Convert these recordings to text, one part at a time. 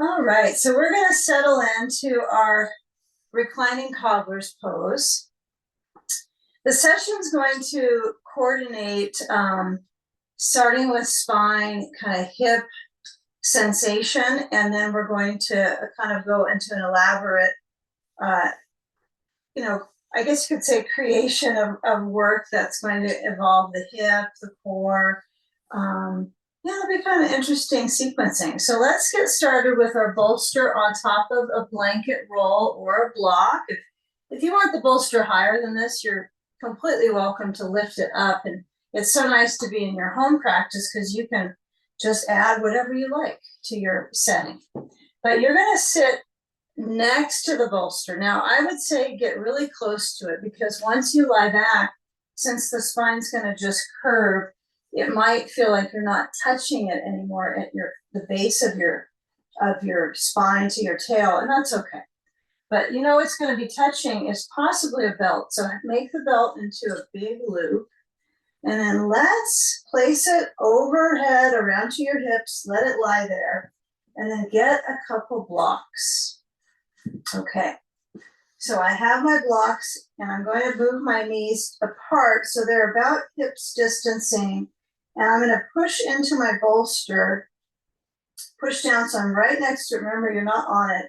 All right, so we're going to settle into our reclining cobbler's pose. The session's going to coordinate starting with spine, kind of hip sensation, and then we're going to kind of go into an elaborate, I guess you could say creation of work that's going to involve the hip, the core. It'll be kind of interesting sequencing. So let's get started with our bolster on top of a blanket roll or a block. If you want the bolster higher than this, you're completely welcome to lift it up. And it's so nice to be in your home practice because you can just add whatever you like to your setting. But you're going to sit next to the bolster. Now, I would say get really close to it because once you lie back, since the spine's going to just curve, it might feel like you're not touching it anymore at the base of your spine to your tail, and that's okay. But what's going to be touching is possibly a belt. So make the belt into a big loop, and then let's place it overhead around to your hips. Let it lie there, and then get a couple blocks. Okay. So I have my blocks, and I'm going to move my knees apart so they're about hips distancing. And I'm going to push into my bolster, push down so I'm right next to it. Remember, you're not on it.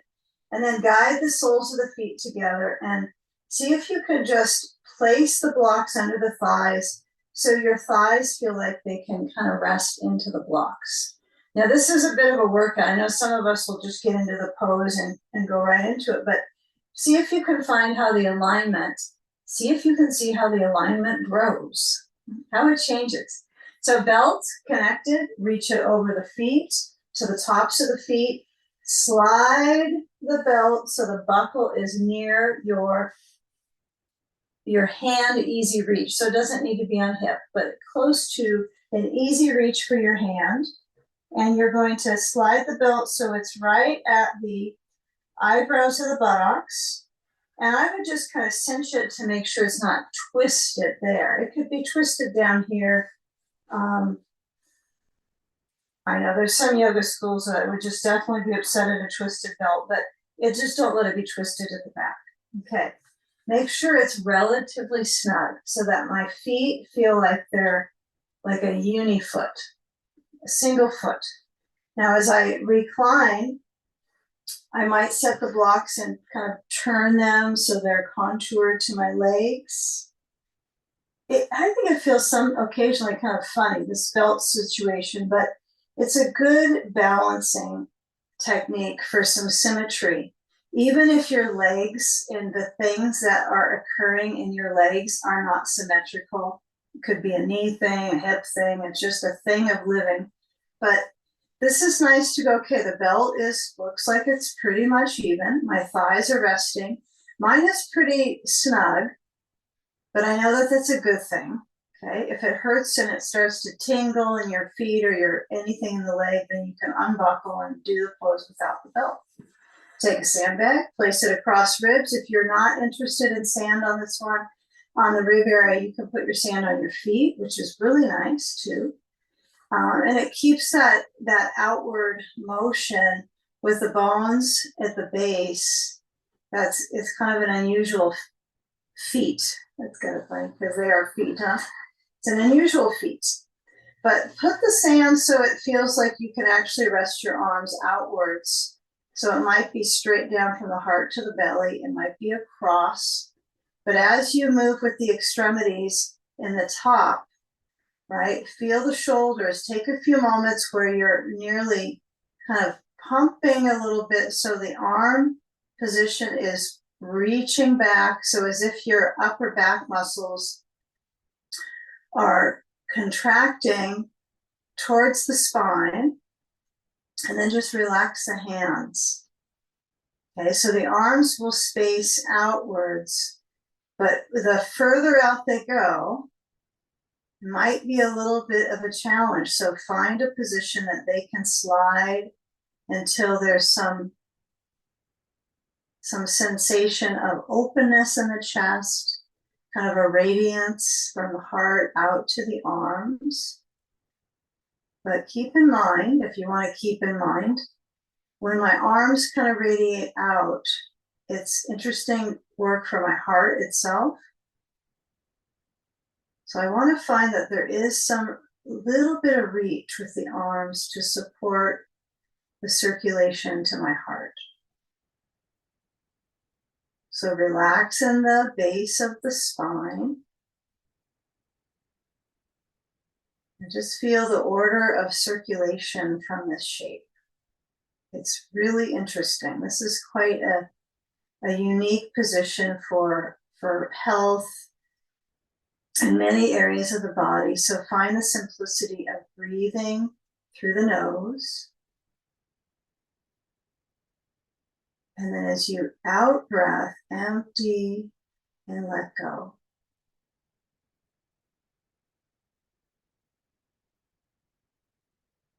And then guide the soles of the feet together and see if you can just place the blocks under the thighs so your thighs feel like they can kind of rest into the blocks. Now, this is a bit of a workout. I know some of us will just get into the pose and go right into it, but see if you can find how the alignment, see if you can see how the alignment grows, how it changes. So belt connected, reach it over the feet to the tops of the feet, slide the belt so the buckle is near your hand, easy reach. So it doesn't need to be on hip, but close to an easy reach for your hand. And you're going to slide the belt so it's right at the eyebrows of the buttocks. And I would just kind of cinch it to make sure it's not twisted there. It could be twisted down here. I know there's some yoga schools that would just definitely be upset at a twisted belt, but just don't let it be twisted at the back. Okay. Make sure it's relatively snug so that my feet feel like they're like a uni foot, a single foot. Now, as I recline, I might set the blocks and kind of turn them so they're contoured to my legs. I think it feels occasionally kind of funny, this belt situation, but it's a good balancing technique for some symmetry. Even if your legs and the things that are occurring in your legs are not symmetrical, it could be a knee thing, a hip thing, it's just a thing of living. But this is nice to go, okay, the belt looks like it's pretty much even. My thighs are resting. Mine is pretty snug, but I know that that's a good thing. Okay, if it hurts and it starts to tingle in your feet or anything in the leg, then you can unbuckle and do the pose without the belt. Take a sandbag, place it across ribs. If you're not interested in sand on this one, on the rib area, you can put your sand on your feet, which is really nice too. And it keeps that outward motion with the bones at the base. It's kind of an unusual feat. That's kind of funny because they are feet, huh? It's an unusual feat. But put the sand so it feels like you can actually rest your arms outwards. So it might be straight down from the heart to the belly. It might be a cross. But as you move with the extremities in the top, right, feel the shoulders. Take a few moments where you're nearly kind of pumping a little bit so the arm position is reaching back. So as if your upper back muscles are contracting towards the spine, and then just relax the hands. Okay, so the arms will space outwards, but the further out they go, might be a little bit of a challenge. So find a position that they can slide until there's some sensation of openness in the chest, kind of a radiance from the heart out to the arms. But keep in mind, if you want to keep in mind, When my arms kind of radiate out, it's interesting work for my heart itself. So I want to find that there is some little bit of reach with the arms to support the circulation to my heart. So relax in the base of the spine. And just feel the order of circulation from this shape. It's really interesting. This is quite a unique position for health in many areas of the body. So find the simplicity of breathing through the nose. And then as you out breath, empty and let go.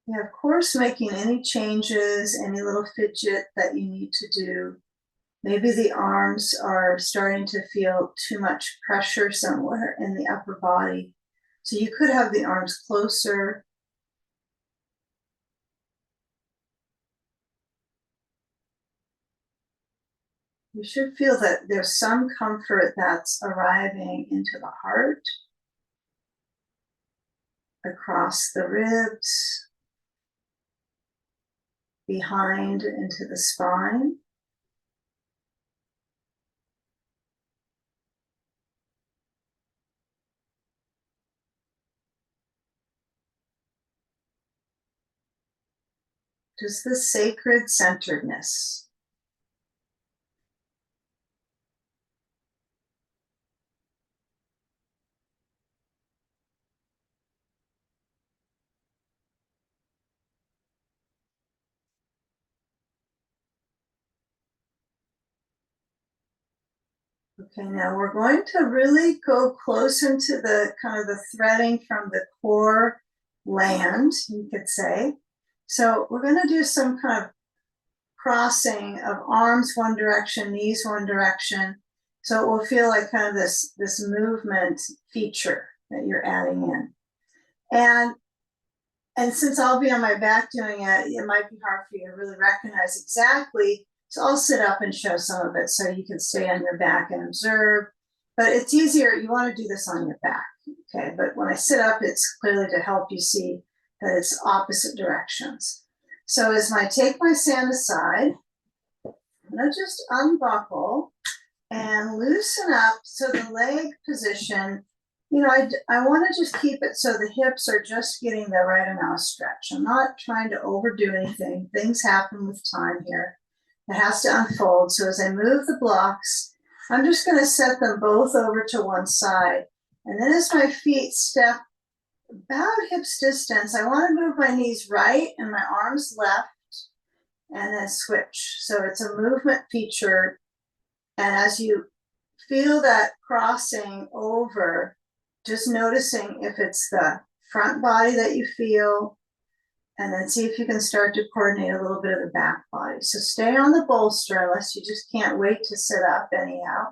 Yeah, of course, making any changes, any little fidget that you need to do. Maybe the arms are starting to feel too much pressure somewhere in the upper body. So you could have the arms closer. You should feel that there's some comfort that's arriving into the heart, across the ribs, behind into the spine. Just the sacred centeredness. Okay, now we're going to really go close into the kind of the threading from the core land, you could say. So we're going to do some kind of crossing of arms one direction, knees one direction. So it will feel like kind of this movement feature that you're adding in. And since I'll be on my back doing it, it might be hard for you to really recognize exactly. So I'll sit up and show some of it so you can stay on your back and observe. But it's easier, you want to do this on your back, okay? But when I sit up, it's clearly to help you see that it's opposite directions. So as I take my sand aside, I'm going to just unbuckle and loosen up so the leg position, you know, I want to just keep it so the hips are just getting the right amount of stretch. I'm not trying to overdo anything. Things happen with time here. It has to unfold. So as I move the blocks, I'm just going to set them both over to one side. And then as my feet step about hips distance, I want to move my knees right and my arms left and then switch. So it's a movement feature. And as you feel that crossing over, just noticing if it's the front body that you feel, and then see if you can start to coordinate a little bit of the back body. So stay on the bolster unless you just can't wait to sit up anyhow.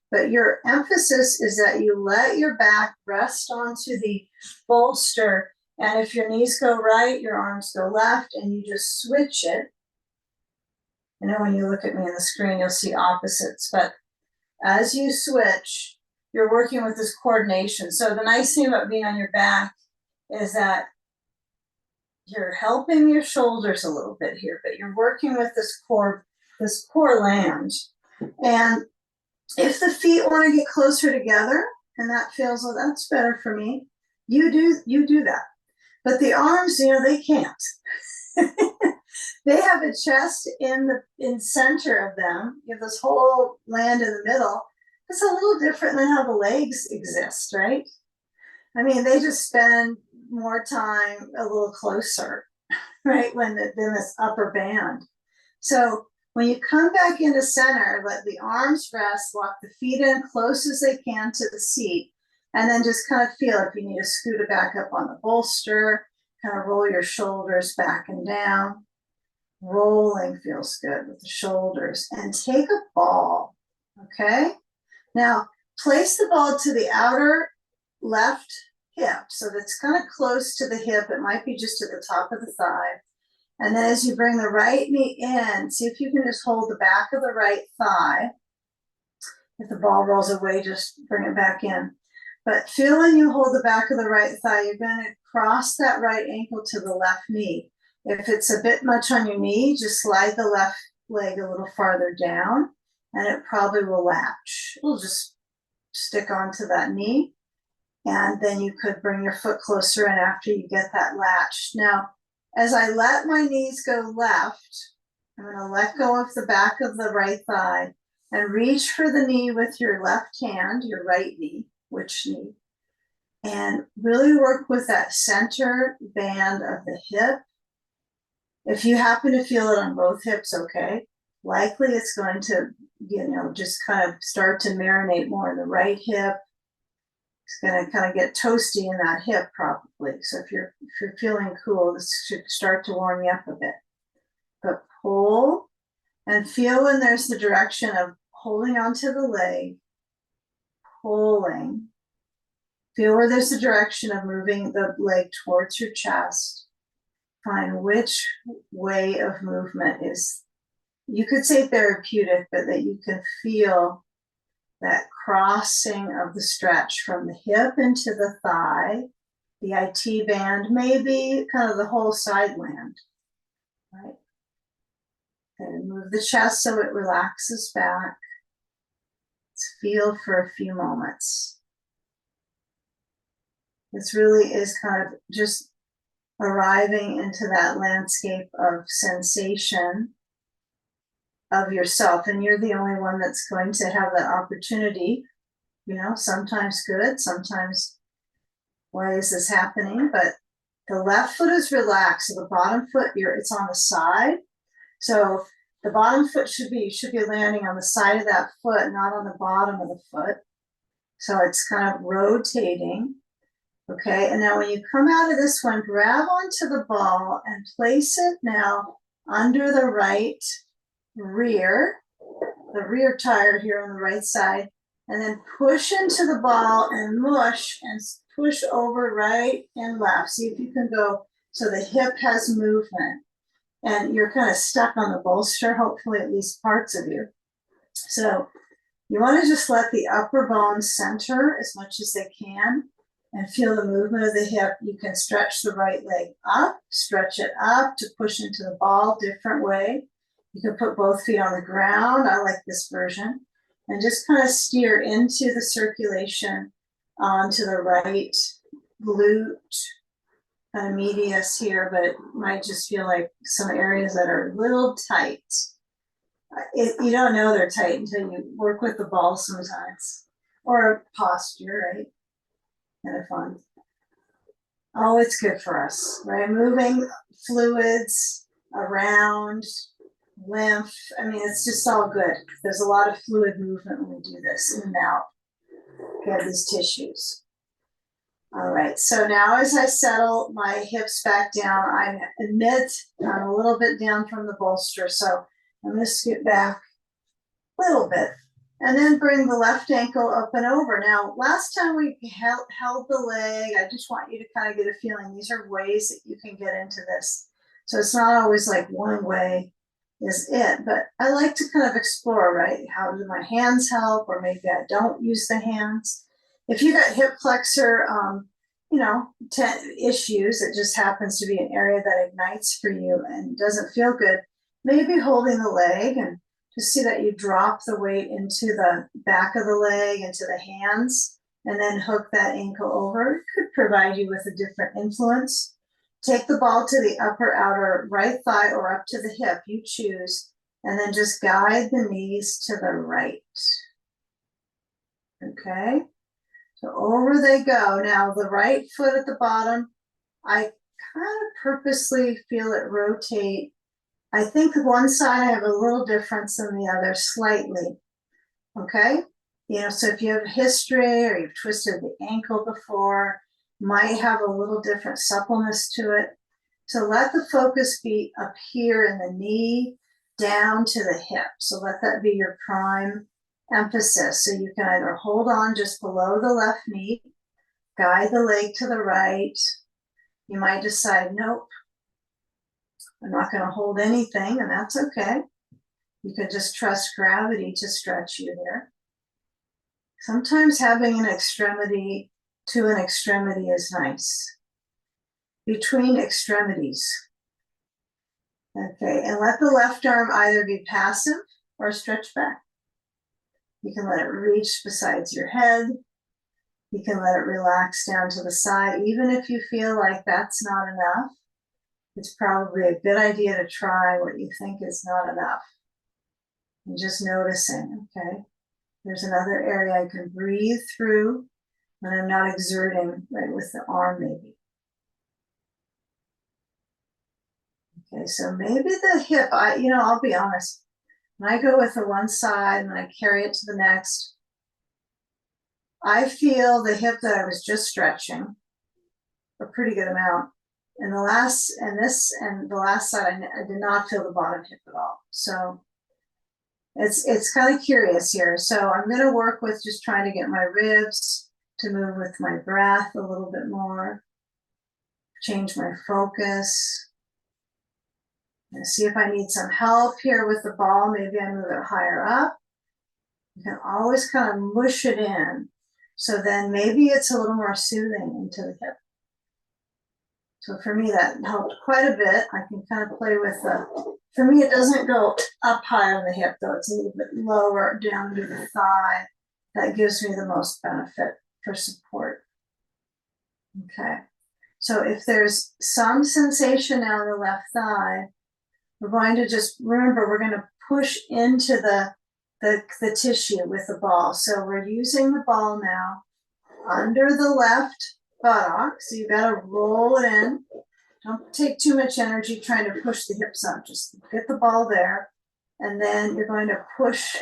But your emphasis is that you let your back rest onto the bolster. And if your knees go right, your arms go left, and you just switch it. I know when you look at me on the screen, you'll see opposites, but as you switch, you're working with this coordination. So the nice thing about being on your back is that you're helping your shoulders a little bit here, but you're working with this core land. And if the feet want to get closer together and that feels, well, that's better for me, you do that. But the arms, you know, they can't. They have a chest in center of them. You have this whole land in the middle. It's a little different than how the legs exist, right? I mean, they just spend more time a little closer, right? Than this upper band. So when you come back into center, let the arms rest, lock the feet in close as they can to the seat, and then just kind of feel if you need to scoot it back up on the bolster, kind of roll your shoulders back and down. Rolling feels good with the shoulders. And take a ball, okay? Now, place the ball to the outer left hip, so that's kind of close to the hip. It might be just at the top of the thigh. And then as you bring the right knee in, see if you can just hold the back of the right thigh. If the ball rolls away, just bring it back in. But feel when you hold the back of the right thigh, you're going to cross that right ankle to the left knee. If it's a bit much on your knee, just slide the left leg a little farther down, and it probably will latch. It'll just stick onto that knee. And then you could bring your foot closer in after you get that latch. Now, as I let my knees go left, I'm going to let go of the back of the right thigh and reach for the knee with your left hand, your right knee, which knee, and really work with that center band of the hip. If you happen to feel it on both hips, okay. Likely it's going to, just kind of start to marinate more in the right hip. It's going to kind of get toasty in that hip probably. So if you're feeling cool, this should start to warm you up a bit. But pull and feel when there's the direction of holding onto the leg, pulling. Feel where there's the direction of moving the leg towards your chest. Find which way of movement is, you could say therapeutic, but that you can feel that crossing of the stretch from the hip into the thigh, the IT band, maybe kind of the whole side land, right? And move the chest so it relaxes back. Let's feel for a few moments. This really is kind of just arriving into that landscape of sensation of yourself, and you're the only one that's going to have that opportunity. Sometimes good, sometimes why is this happening? But the left foot is relaxed, so the bottom foot, it's on the side. So the bottom foot should be landing on the side of that foot, not on the bottom of the foot. So it's kind of rotating. Okay, and now when you come out of this one, grab onto the ball and place it now under the right rear, the rear tire here on the right side, and then push into the ball and mush and push over right and left. See if you can go so the hip has movement and you're kind of stuck on the bolster, hopefully at least parts of you. So you want to just let the upper bones center as much as they can and feel the movement of the hip. You can stretch the right leg up, stretch it up to push into the ball, different way. You can put both feet on the ground. I like this version. And just kind of steer into the circulation onto the right glute, kind of medius here, but it might just feel like some areas that are a little tight. You don't know they're tight until you work with the ball sometimes, or posture, right? Kind of fun. Oh, it's good for us, right? Moving fluids around, lymph. I mean, it's just all good. There's a lot of fluid movement when we do this, in and out. Get these tissues. All right, so now as I settle my hips back down, I admit I'm a little bit down from the bolster, so I'm going to scoot back a little bit. And then bring the left ankle up and over. Now, last time we held the leg, I just want you to kind of get a feeling. These are ways that you can get into this. So it's not always like one way is it, but I like to kind of explore, right? How do my hands help? Or maybe I don't use the hands. If you got hip flexor, issues, it just happens to be an area that ignites for you and doesn't feel good, maybe holding the leg and just see that you drop the weight into the back of the leg, into the hands, and then hook that ankle over. It could provide you with a different influence. Take the ball to the upper outer right thigh or up to the hip, you choose, and then just guide the knees to the right. Okay, so over they go. Now the right foot at the bottom, I kind of purposely feel it rotate. I think one side I have a little difference than the other, slightly. Okay, so if you have history or you've twisted the ankle before, might have a little different suppleness to it. So let the focus be up here in the knee, down to the hip. So let that be your prime emphasis. So you can either hold on just below the left knee, guide the leg to the right. You might decide, nope, I'm not going to hold anything, and that's okay. You can just trust gravity to stretch you here. Sometimes having an extremity to an extremity is nice. Between extremities. Okay, and let the left arm either be passive or stretch back. You can let it reach besides your head. You can let it relax down to the side. Even if you feel like that's not enough, it's probably a good idea to try what you think is not enough. And just noticing, okay, there's another area I can breathe through when I'm not exerting right with the arm maybe. Okay, so maybe the hip, I'll be honest. When I go with the one side and I carry it to the next, I feel the hip that I was just stretching a pretty good amount. And the last side, I did not feel the bottom hip at all. So it's kind of curious here. So I'm going to work with just trying to get my ribs to move with my breath a little bit more. Change my focus. And see if I need some help here with the ball. Maybe I move it higher up. You can always kind of mush it in. So then maybe it's a little more soothing into the hip. So for me, that helped quite a bit. I can kind of play with for me, it doesn't go up high on the hip, though. It's a little bit lower down to the thigh. That gives me the most benefit for support. Okay. So if there's some sensation now in the left thigh, we're going to just, remember, we're going to push into the tissue with the ball. So we're using the ball now under the left buttock. So you've got to roll it in. Don't take too much energy trying to push the hips up. Just get the ball there. And then you're going to push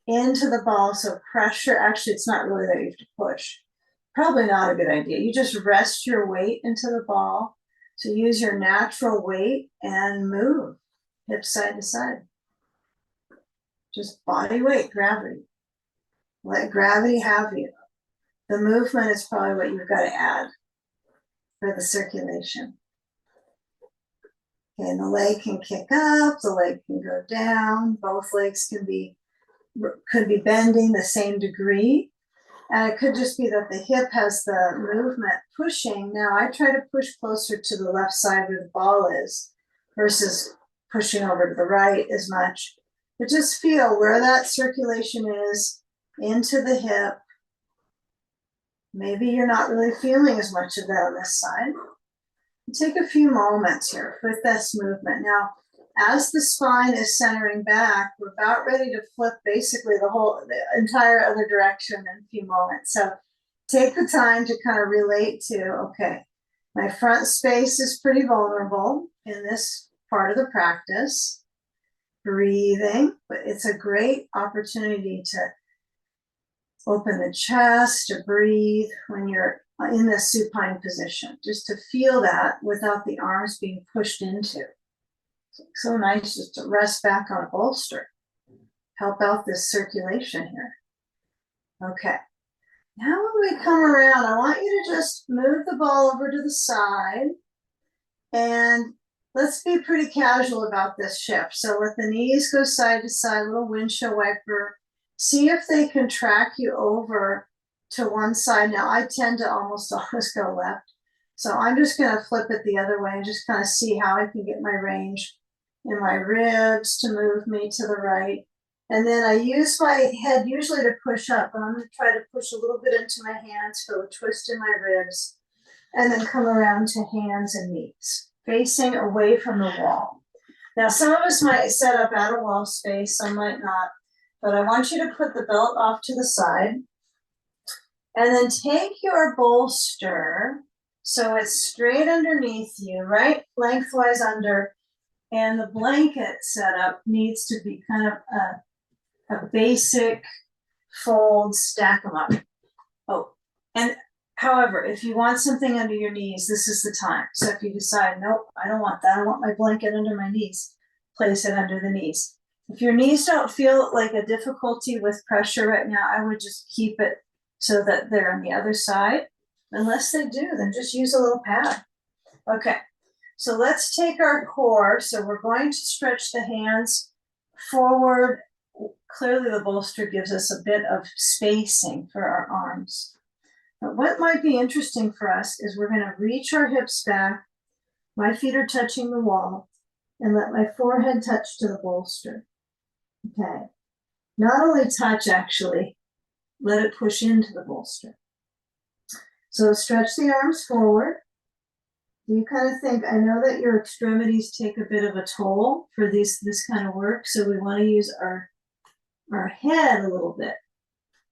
into the ball. So pressure, actually, it's not really that you have to push. Probably not a good idea. You just rest your weight into the ball. So use your natural weight and move hips side to side. Just body weight, gravity. Let gravity have you. The movement is probably what you've got to add for the circulation. Okay, and the leg can kick up, the leg can go down. Both legs could be bending the same degree. And it could just be that the hip has the movement pushing. Now I try to push closer to the left side where the ball is versus pushing over to the right as much. But just feel where that circulation is into the hip. Maybe you're not really feeling as much of that on this side. Take a few moments here with this movement. Now, as the spine is centering back, we're about ready to flip basically the entire other direction in a few moments. So take the time to kind of relate to, okay, my front space is pretty vulnerable in this part of the practice. Breathing, but it's a great opportunity to open the chest, to breathe when you're in the supine position, just to feel that without the arms being pushed into. So nice just to rest back on a bolster. Help out this circulation here. Okay. Now when we come around, I want you to just move the ball over to the side and let's be pretty casual about this shift. So let the knees go side to side, little windshield wiper. See if they can track you over to one side. Now I tend to almost always go left. So I'm just going to flip it the other way and just kind of see how I can get my range in my ribs to move me to the right. And then I use my head usually to push up, but I'm going to try to push a little bit into my hands, feel a twist in my ribs, and then come around to hands and knees, facing away from the wall. Now, some of us might set up out of wall space, some might not, but I want you to put the belt off to the side, and then take your bolster so it's straight underneath you, right lengthwise under, and the blanket setup needs to be kind of a basic fold, stack them up. Oh, and however, if you want something under your knees, this is the time. So if you decide, nope, I don't want that, I want my blanket under my knees, place it under the knees. If your knees don't feel like a difficulty with pressure right now, I would just keep it so that they're on the other side. Unless they do, then just use a little pad. Okay, So let's take our core. So we're going to stretch the hands forward. Clearly the bolster gives us a bit of spacing for our arms. But what might be interesting for us is we're going to reach our hips back. My feet are touching the wall, and let my forehead touch to the bolster. Okay. Not only touch, actually, let it push into the bolster. So stretch the arms forward. You kind of think, I know that your extremities take a bit of a toll for this kind of work, so we want to use our head a little bit.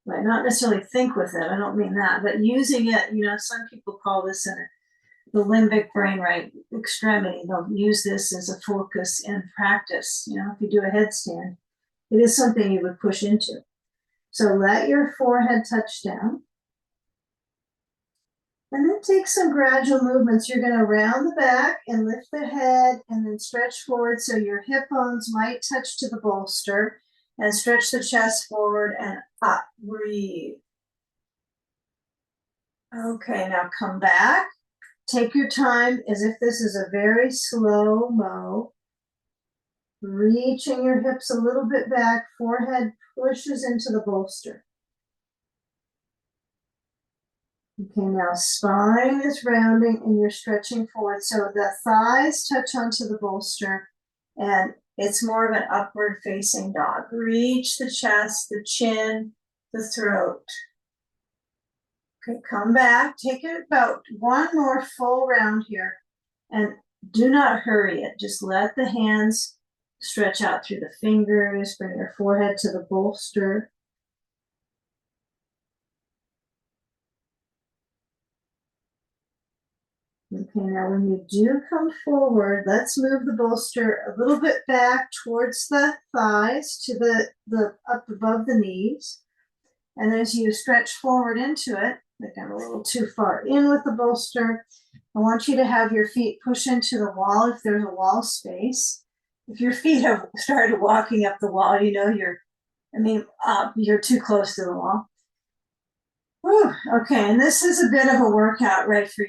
Right? Not necessarily think with it, I don't mean that, but using it, some people call this the limbic brain right extremity. They'll use this as a focus in practice. If you do a headstand, it is something you would push into. So let your forehead touch down. And then take some gradual movements. You're going to round the back and lift the head and then stretch forward so your hip bones might touch to the bolster, and stretch the chest forward and up. Breathe. Okay, now come back. Take your time as if this is a very slow-mo. Reaching your hips a little bit back, forehead pushes into the bolster. Okay, now spine is rounding and you're stretching forward. So the thighs touch onto the bolster and it's more of an upward facing dog. Reach the chest, the chin, the throat. Okay, come back, take it about one more full round here, and do not hurry it. Just let the hands stretch out through the fingers, bring your forehead to the bolster. Okay, now when you do come forward, let's move the bolster a little bit back towards the thighs to the up above the knees. And as you stretch forward into it, like I'm a little too far in with the bolster, I want you to have your feet push into the wall if there's a wall space. If your feet have started walking up the wall, you're too close to the wall. Whew, okay, and this is a bit of a workout, right, for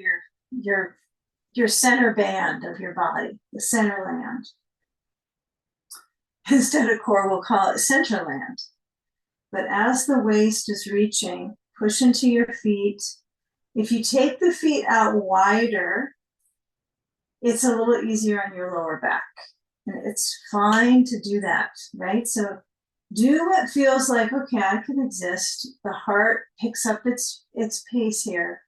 your center band of your body, the center land. Instead of core, we'll call it center land. But as the waist is reaching, push into your feet. If you take the feet out wider, it's a little easier on your lower back. And it's fine to do that, right? So do what feels like, okay, I can exist. The heart picks up its pace here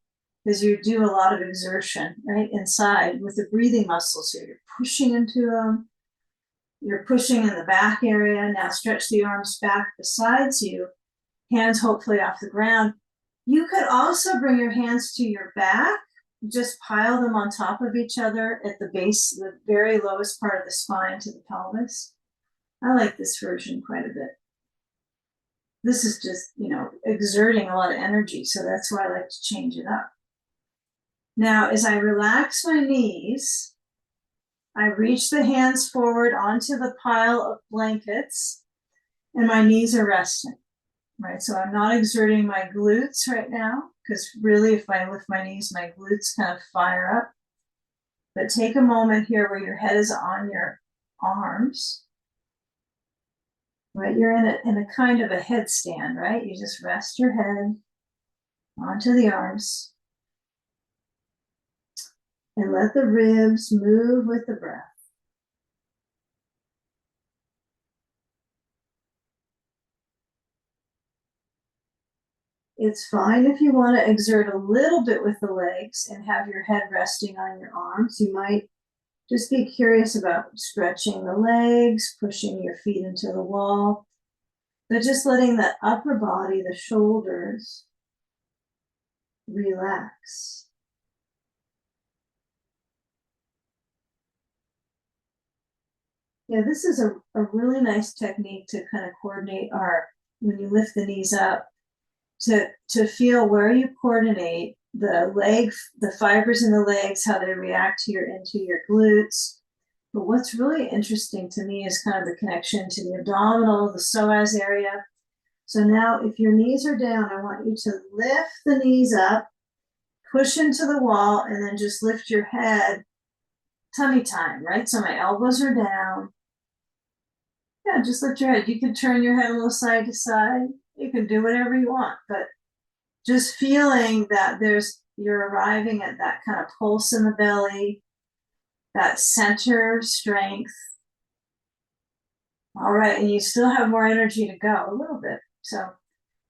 because you do a lot of exertion, right, inside with the breathing muscles here. You're pushing into them. You're pushing in the back area. Now stretch the arms back besides you, hands hopefully off the ground. You could also bring your hands to your back, just pile them on top of each other at the base, the very lowest part of the spine to the pelvis. I like this version quite a bit. This is just, exerting a lot of energy, so that's why I like to change it up. Now, as I relax my knees, I reach the hands forward onto the pile of blankets, and my knees are resting, right? So I'm not exerting my glutes right now, because really if I lift my knees, my glutes kind of fire up. But take a moment here where your head is on your arms, right? You're in a kind of a headstand, right? You just rest your head onto the arms and let the ribs move with the breath. It's fine if you want to exert a little bit with the legs and have your head resting on your arms. You might just be curious about stretching the legs, pushing your feet into the wall, but just letting the upper body, the shoulders, relax. Yeah, this is a really nice technique to kind of coordinate when you lift the knees up, to feel where you coordinate the fibers in the legs, how they react into your glutes. But what's really interesting to me is kind of the connection to the abdominal, the psoas area. So now if your knees are down, I want you to lift the knees up, push into the wall, and then just lift your head tummy time, right? So my elbows are down. Yeah, just lift your head. You can turn your head a little side to side. You can do whatever you want, but just feeling that you're arriving at that kind of pulse in the belly, that center strength. All right, and you still have more energy to go, a little bit. So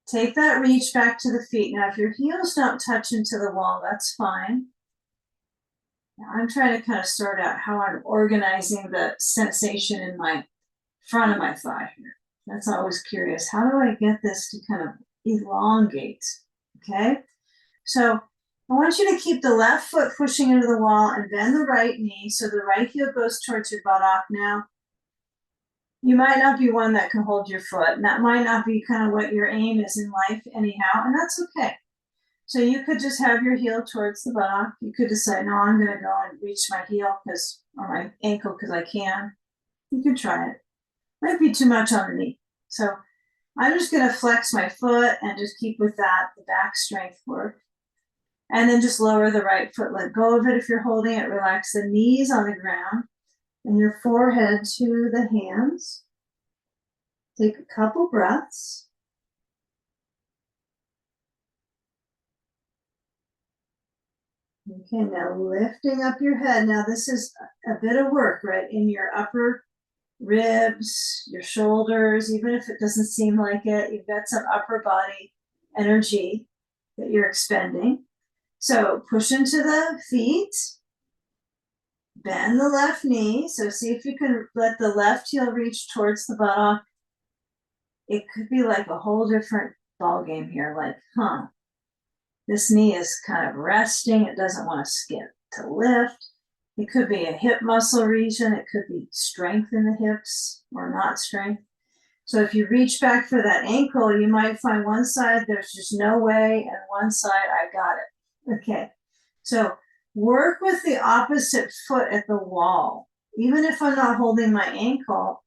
take that reach back to the feet. Now, if your heels don't touch into the wall, that's fine. Now, I'm trying to kind of sort out how I'm organizing the sensation in my front of my thigh here. That's always curious. How do I get this to kind of elongate? Okay, so I want you to keep the left foot pushing into the wall and bend the right knee so the right heel goes towards your buttock now. You might not be one that can hold your foot, and that might not be kind of what your aim is in life anyhow, and that's okay. So you could just have your heel towards the buttock. You could decide, no, I'm going to go and reach my heel or my ankle because I can. You can try it. Might be too much on the knee. So I'm just going to flex my foot and just keep with that, the back strength work. And then just lower the right foot, let go of it if you're holding it, relax the knees on the ground and your forehead to the hands. Take a couple breaths. Okay, now lifting up your head. Now this is a bit of work, right? In your upper ribs, your shoulders, even if it doesn't seem like it, you've got some upper body energy that you're expending. So push into the feet, bend the left knee. So see if you can let the left heel reach towards the buttock. It could be like a whole different ball game here. Like, this knee is kind of resting. It doesn't want to skip to lift. It could be a hip muscle region. It could be strength in the hips or not strength. So if you reach back for that ankle, you might find one side there's just no way, and one side I got it. Okay, so work with the opposite foot at the wall. Even if I'm not holding my ankle,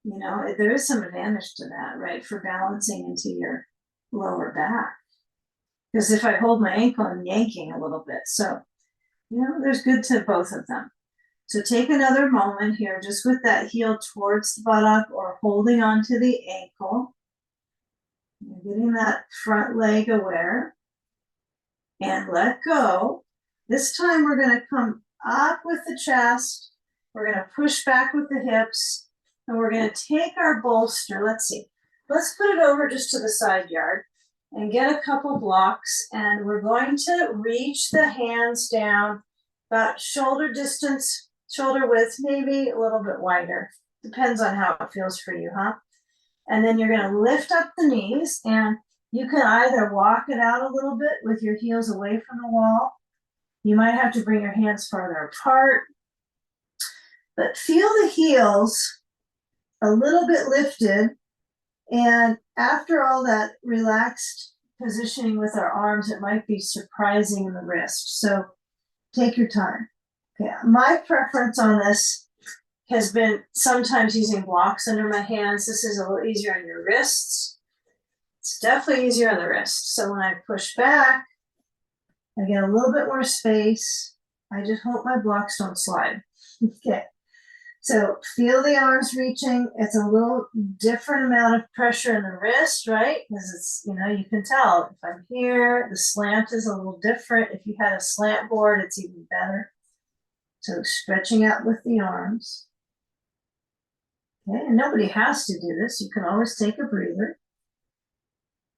you know, there is some advantage to that, right? For balancing into your lower back. Because if I hold my ankle, I'm yanking a little bit. So, you know, there's good to both of them. So take another moment here, just with that heel towards the buttock or holding onto the ankle. You're getting that front leg aware. And let go. This time we're going to come up with the chest. We're going to push back with the hips. And we're going to take our bolster. Let's see. Let's put it over just to the side yard and get a couple blocks. And we're going to reach the hands down about shoulder distance, shoulder width, maybe a little bit wider. Depends on how it feels for you, huh? And then you're going to lift up the knees, and you can either walk it out a little bit with your heels away from the wall. You might have to bring your hands farther apart. But feel the heels a little bit lifted. And after all that relaxed positioning with our arms, it might be surprising in the wrist. So take your time. Okay, my preference on this has been sometimes using blocks under my hands. This is a little easier on your wrists. It's definitely easier on the wrist. So when I push back, I get a little bit more space. I just hope my blocks don't slide. Okay. So feel the arms reaching. It's a little different amount of pressure in the wrist, right? Because it's, you know, you can tell if I'm here, the slant is a little different. If you had a slant board, it's even better. So stretching out with the arms. Okay, and nobody has to do this. You can always take a breather.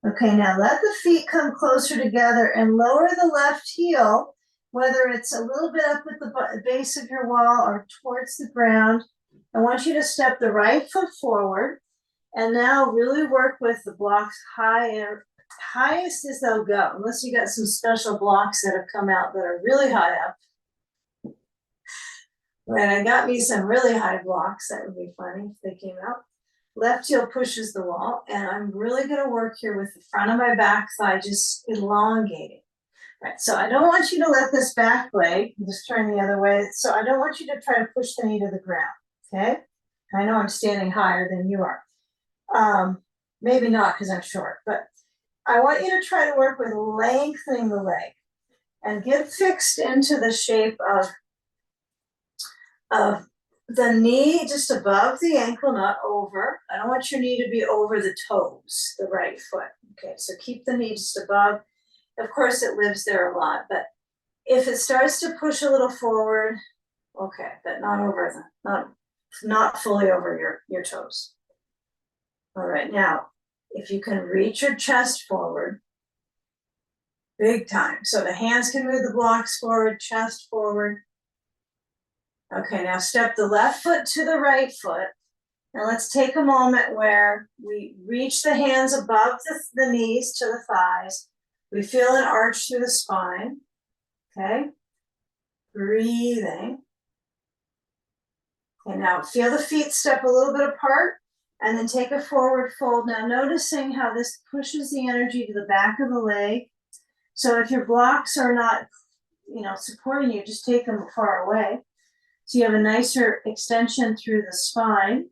Okay, now let the feet come closer together and lower the left heel, whether it's a little bit up at the base of your wall or towards the ground. I want you to step the right foot forward and now really work with the blocks highest as they'll go, unless you got some special blocks that have come out that are really high up. When I got me some really high blocks, that would be funny if they came out. Left heel pushes the wall, and I'm really going to work here with the front of my back thigh just elongating. Right, so I don't want you to let this back leg just turn the other way. So I don't want you to try to push the knee to the ground, okay? I know I'm standing higher than you are. Maybe not because I'm short, but I want you to try to work with lengthening the leg and get fixed into the shape of of the knee just above the ankle, not over. I don't want your knee to be over the toes, the right foot. Okay, so keep the knee just above. Of course, it lives there a lot, but if it starts to push a little forward, okay, but not over not fully over your toes. All right, now, if you can reach your chest forward, big time. So the hands can move the blocks forward, chest forward. Okay, now step the left foot to the right foot. And let's take a moment where we reach the hands above the knees to the thighs. We feel an arch through the spine. Okay, breathing. And now feel the feet step a little bit apart and then take a forward fold. Now noticing how this pushes the energy to the back of the leg. So if your blocks are not, supporting you, just take them far away. So you have a nicer extension through the spine.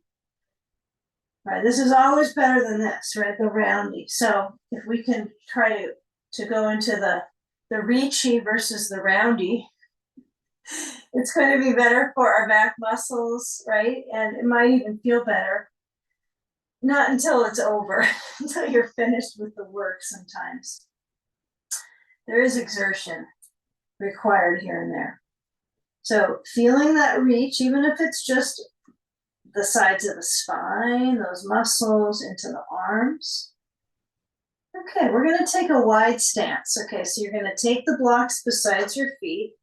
Right, this is always better than this, right? The roundy. So if we can try to go into the reachy versus the roundy, it's going to be better for our back muscles, right? And it might even feel better. Not until it's over, until you're finished with the work sometimes. There is exertion required here and there. So feeling that reach, even if it's just the sides of the spine, those muscles into the arms. Okay, we're going to take a wide stance. Okay, so you're going to take the blocks besides your feet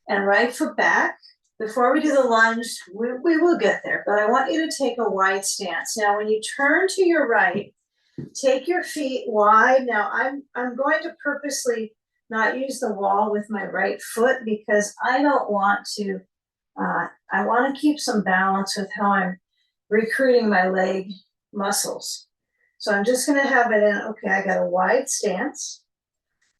and right foot back. Before we do the lunge, we will get there, but I want you to take a wide stance. Now, when you turn to your right, take your feet wide. Now, I'm going to purposely not use the wall with my right foot because I don't want to, I want to keep some balance with how I'm recruiting my leg muscles. So I'm just going to have it in, okay, I got a wide stance.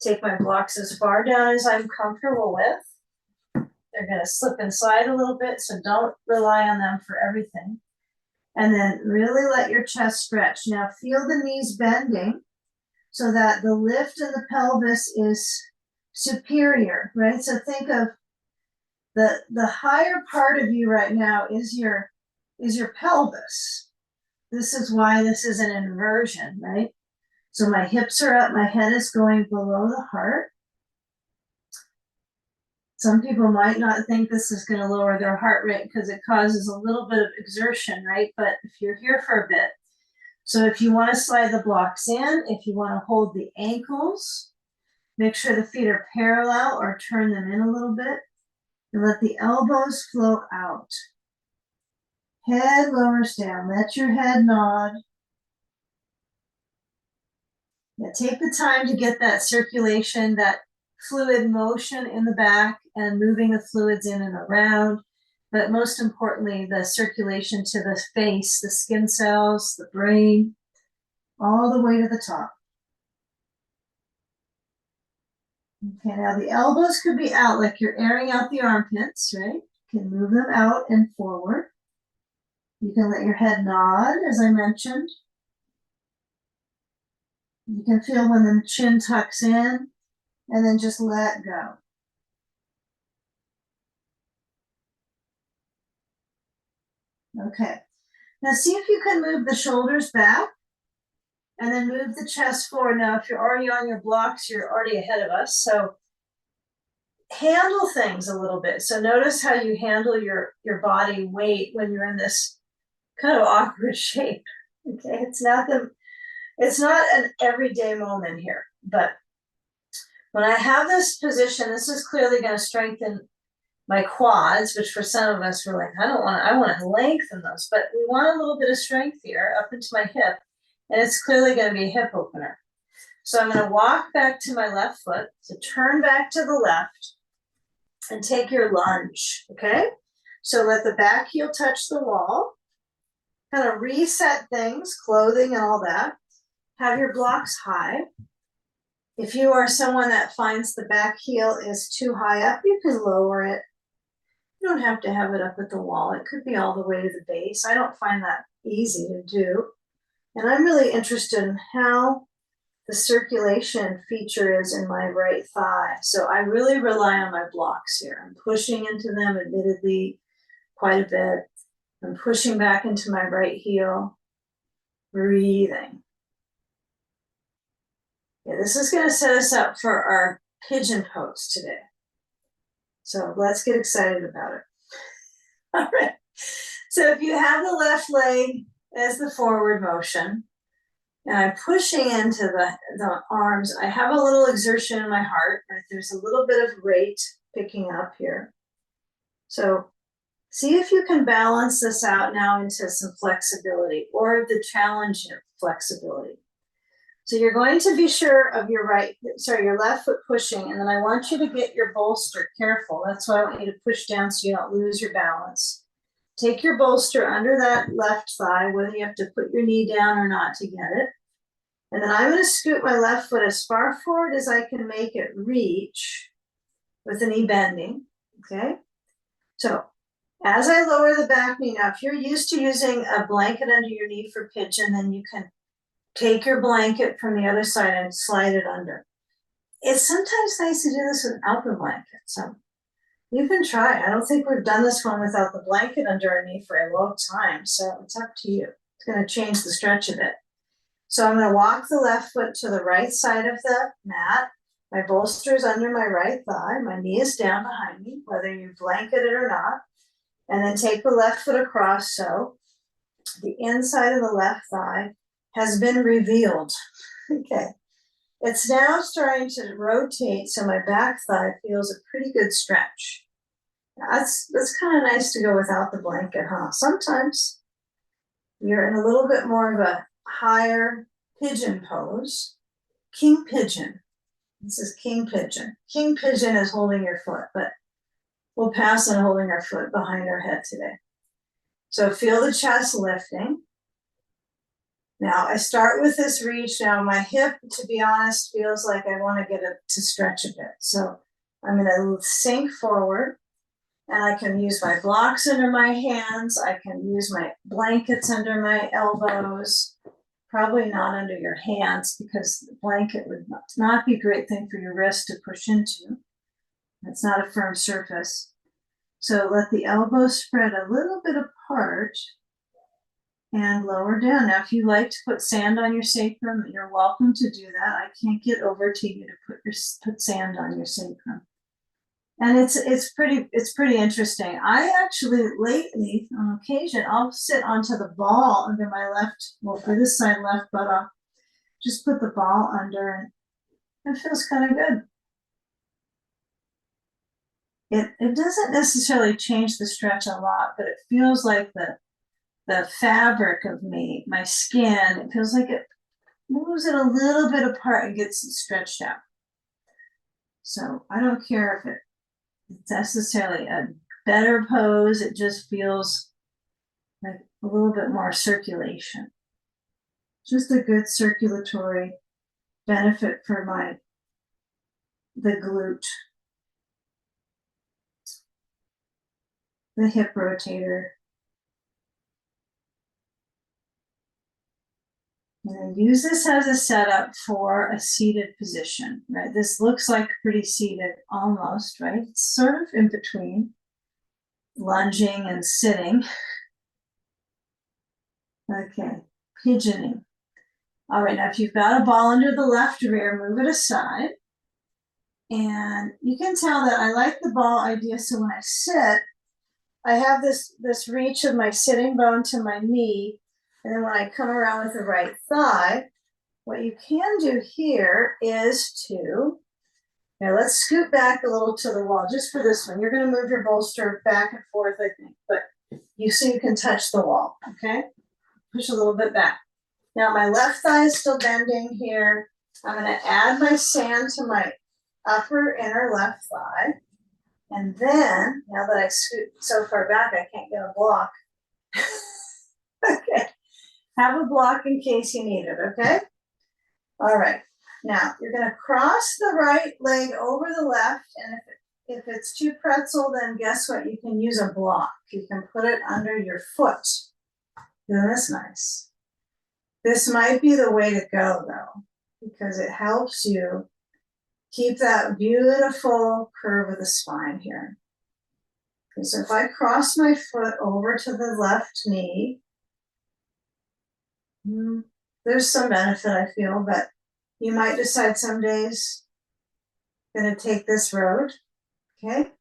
Take my blocks as far down as I'm comfortable with. They're going to slip and slide a little bit, so don't rely on them for everything. And then really let your chest stretch. Now feel the knees bending so that the lift in the pelvis is superior, right? So think of the higher part of you right now is your pelvis. This is why this is an inversion, right? So my hips are up, my head is going below the heart. Some people might not think this is going to lower their heart rate because it causes a little bit of exertion, right? But if you're here for a bit, so if you want to slide the blocks in, if you want to hold the ankles, make sure the feet are parallel or turn them in a little bit and let the elbows flow out. Head lowers down, let your head nod. Now take the time to get that circulation, that fluid motion in the back and moving the fluids in and around, but most importantly, the circulation to the face, the skin cells, the brain, all the way to the top. Okay, now the elbows could be out like you're airing out the armpits, right? You can move them out and forward. You can let your head nod, as I mentioned. You can feel when the chin tucks in, and then just let go. Okay, now see if you can move the shoulders back and then move the chest forward. Now, if you're already on your blocks, you're already ahead of us. So handle things a little bit. So notice how you handle your body weight when you're in this kind of awkward shape. Okay, it's not an everyday moment here, but when I have this position, this is clearly going to strengthen my quads, which for some of us, we're like, I want to lengthen those, but we want a little bit of strength here up into my hip, and it's clearly going to be a hip opener. So I'm going to walk back to my left foot, so turn back to the left, and take your lunge, okay? So let the back heel touch the wall, kind of reset things, clothing and all that. Have your blocks high. If you are someone that finds the back heel is too high up, you can lower it. You don't have to have it up at the wall. It could be all the way to the base. I don't find that easy to do. And I'm really interested in how the circulation feature is in my right thigh. So I really rely on my blocks here. I'm pushing into them, admittedly, quite a bit. I'm pushing back into my right heel, breathing. Yeah, this is going to set us up for our pigeon pose today. So let's get excited about it. All right. So if you have the left leg as the forward motion, and I'm pushing into the arms, I have a little exertion in my heart, right? There's a little bit of rate picking up here. So see if you can balance this out now into some flexibility or the challenge of flexibility. So you're going to be sure of your left foot pushing, and then I want you to get your bolster careful. That's why I want you to push down so you don't lose your balance. Take your bolster under that left thigh, whether you have to put your knee down or not to get it. And then I'm going to scoot my left foot as far forward as I can make it reach with the knee bending, okay? So as I lower the back knee, now if you're used to using a blanket under your knee for pigeon, then you can take your blanket from the other side and slide it under. It's sometimes nice to do this without the blanket, so you can try. I don't think we've done this one without the blanket under our knee for a long time, so it's up to you. It's going to change the stretch a bit. So I'm going to walk the left foot to the right side of the mat. My bolster is under my right thigh. My knee is down behind me, whether you blanket it or not. And then take the left foot across so the inside of the left thigh has been revealed. Okay. It's now starting to rotate so my back thigh feels a pretty good stretch. That's kind of nice to go without the blanket, huh? Sometimes you're in a little bit more of a higher pigeon pose. King pigeon. This is king pigeon. King pigeon is holding your foot, but we'll pass on holding our foot behind our head today. So feel the chest lifting. Now I start with this reach. Now my hip, to be honest, feels like I want to get it to stretch a bit. So I'm going to sink forward, and I can use my blocks under my hands. I can use my blankets under my elbows. Probably not under your hands, because the blanket would not be a great thing for your wrist to push into. It's not a firm surface. So let the elbows spread a little bit apart and lower down. Now, if you like to put sand on your sacrum, you're welcome to do that. I can't get over to you to put sand on your sacrum. And it's pretty interesting. I actually lately, on occasion, I'll sit onto the ball under my left, well, for this side left buttock, just put the ball under, and it feels kind of good. It doesn't necessarily change the stretch a lot, but it feels like the fabric of my skin, it feels like it moves it a little bit apart and gets it stretched out. So I don't care if it's necessarily a better pose, it just feels like a little bit more circulation. Just a good circulatory benefit for the glute, the hip rotator. And use this as a setup for a seated position, right? This looks like pretty seated almost, right? It's sort of in between lunging and sitting. Okay, pigeoning. All right, now if you've got a ball under the left rear, move it aside. And you can tell that I like the ball idea, so when I sit, I have this reach of my sitting bone to my knee. And then when I come around with the right thigh, what you can do here is now let's scoot back a little to the wall, just for this one. You're going to move your bolster back and forth, I think, but so you can touch the wall, okay? Push a little bit back. Now my left thigh is still bending here. I'm going to add my sand to my upper inner left thigh. And then, now that I scoot so far back, I can't get a block. Okay. Have a block in case you need it, okay? All right. Now, you're going to cross the right leg over the left, and if it's too pretzel, then guess what? You can use a block. You can put it under your foot. Isn't this nice? This might be the way to go, though, because it helps you keep that beautiful curve of the spine here. Okay, so if I cross my foot over to the left knee, there's some benefit I feel, but you might decide some days gonna take this road, okay?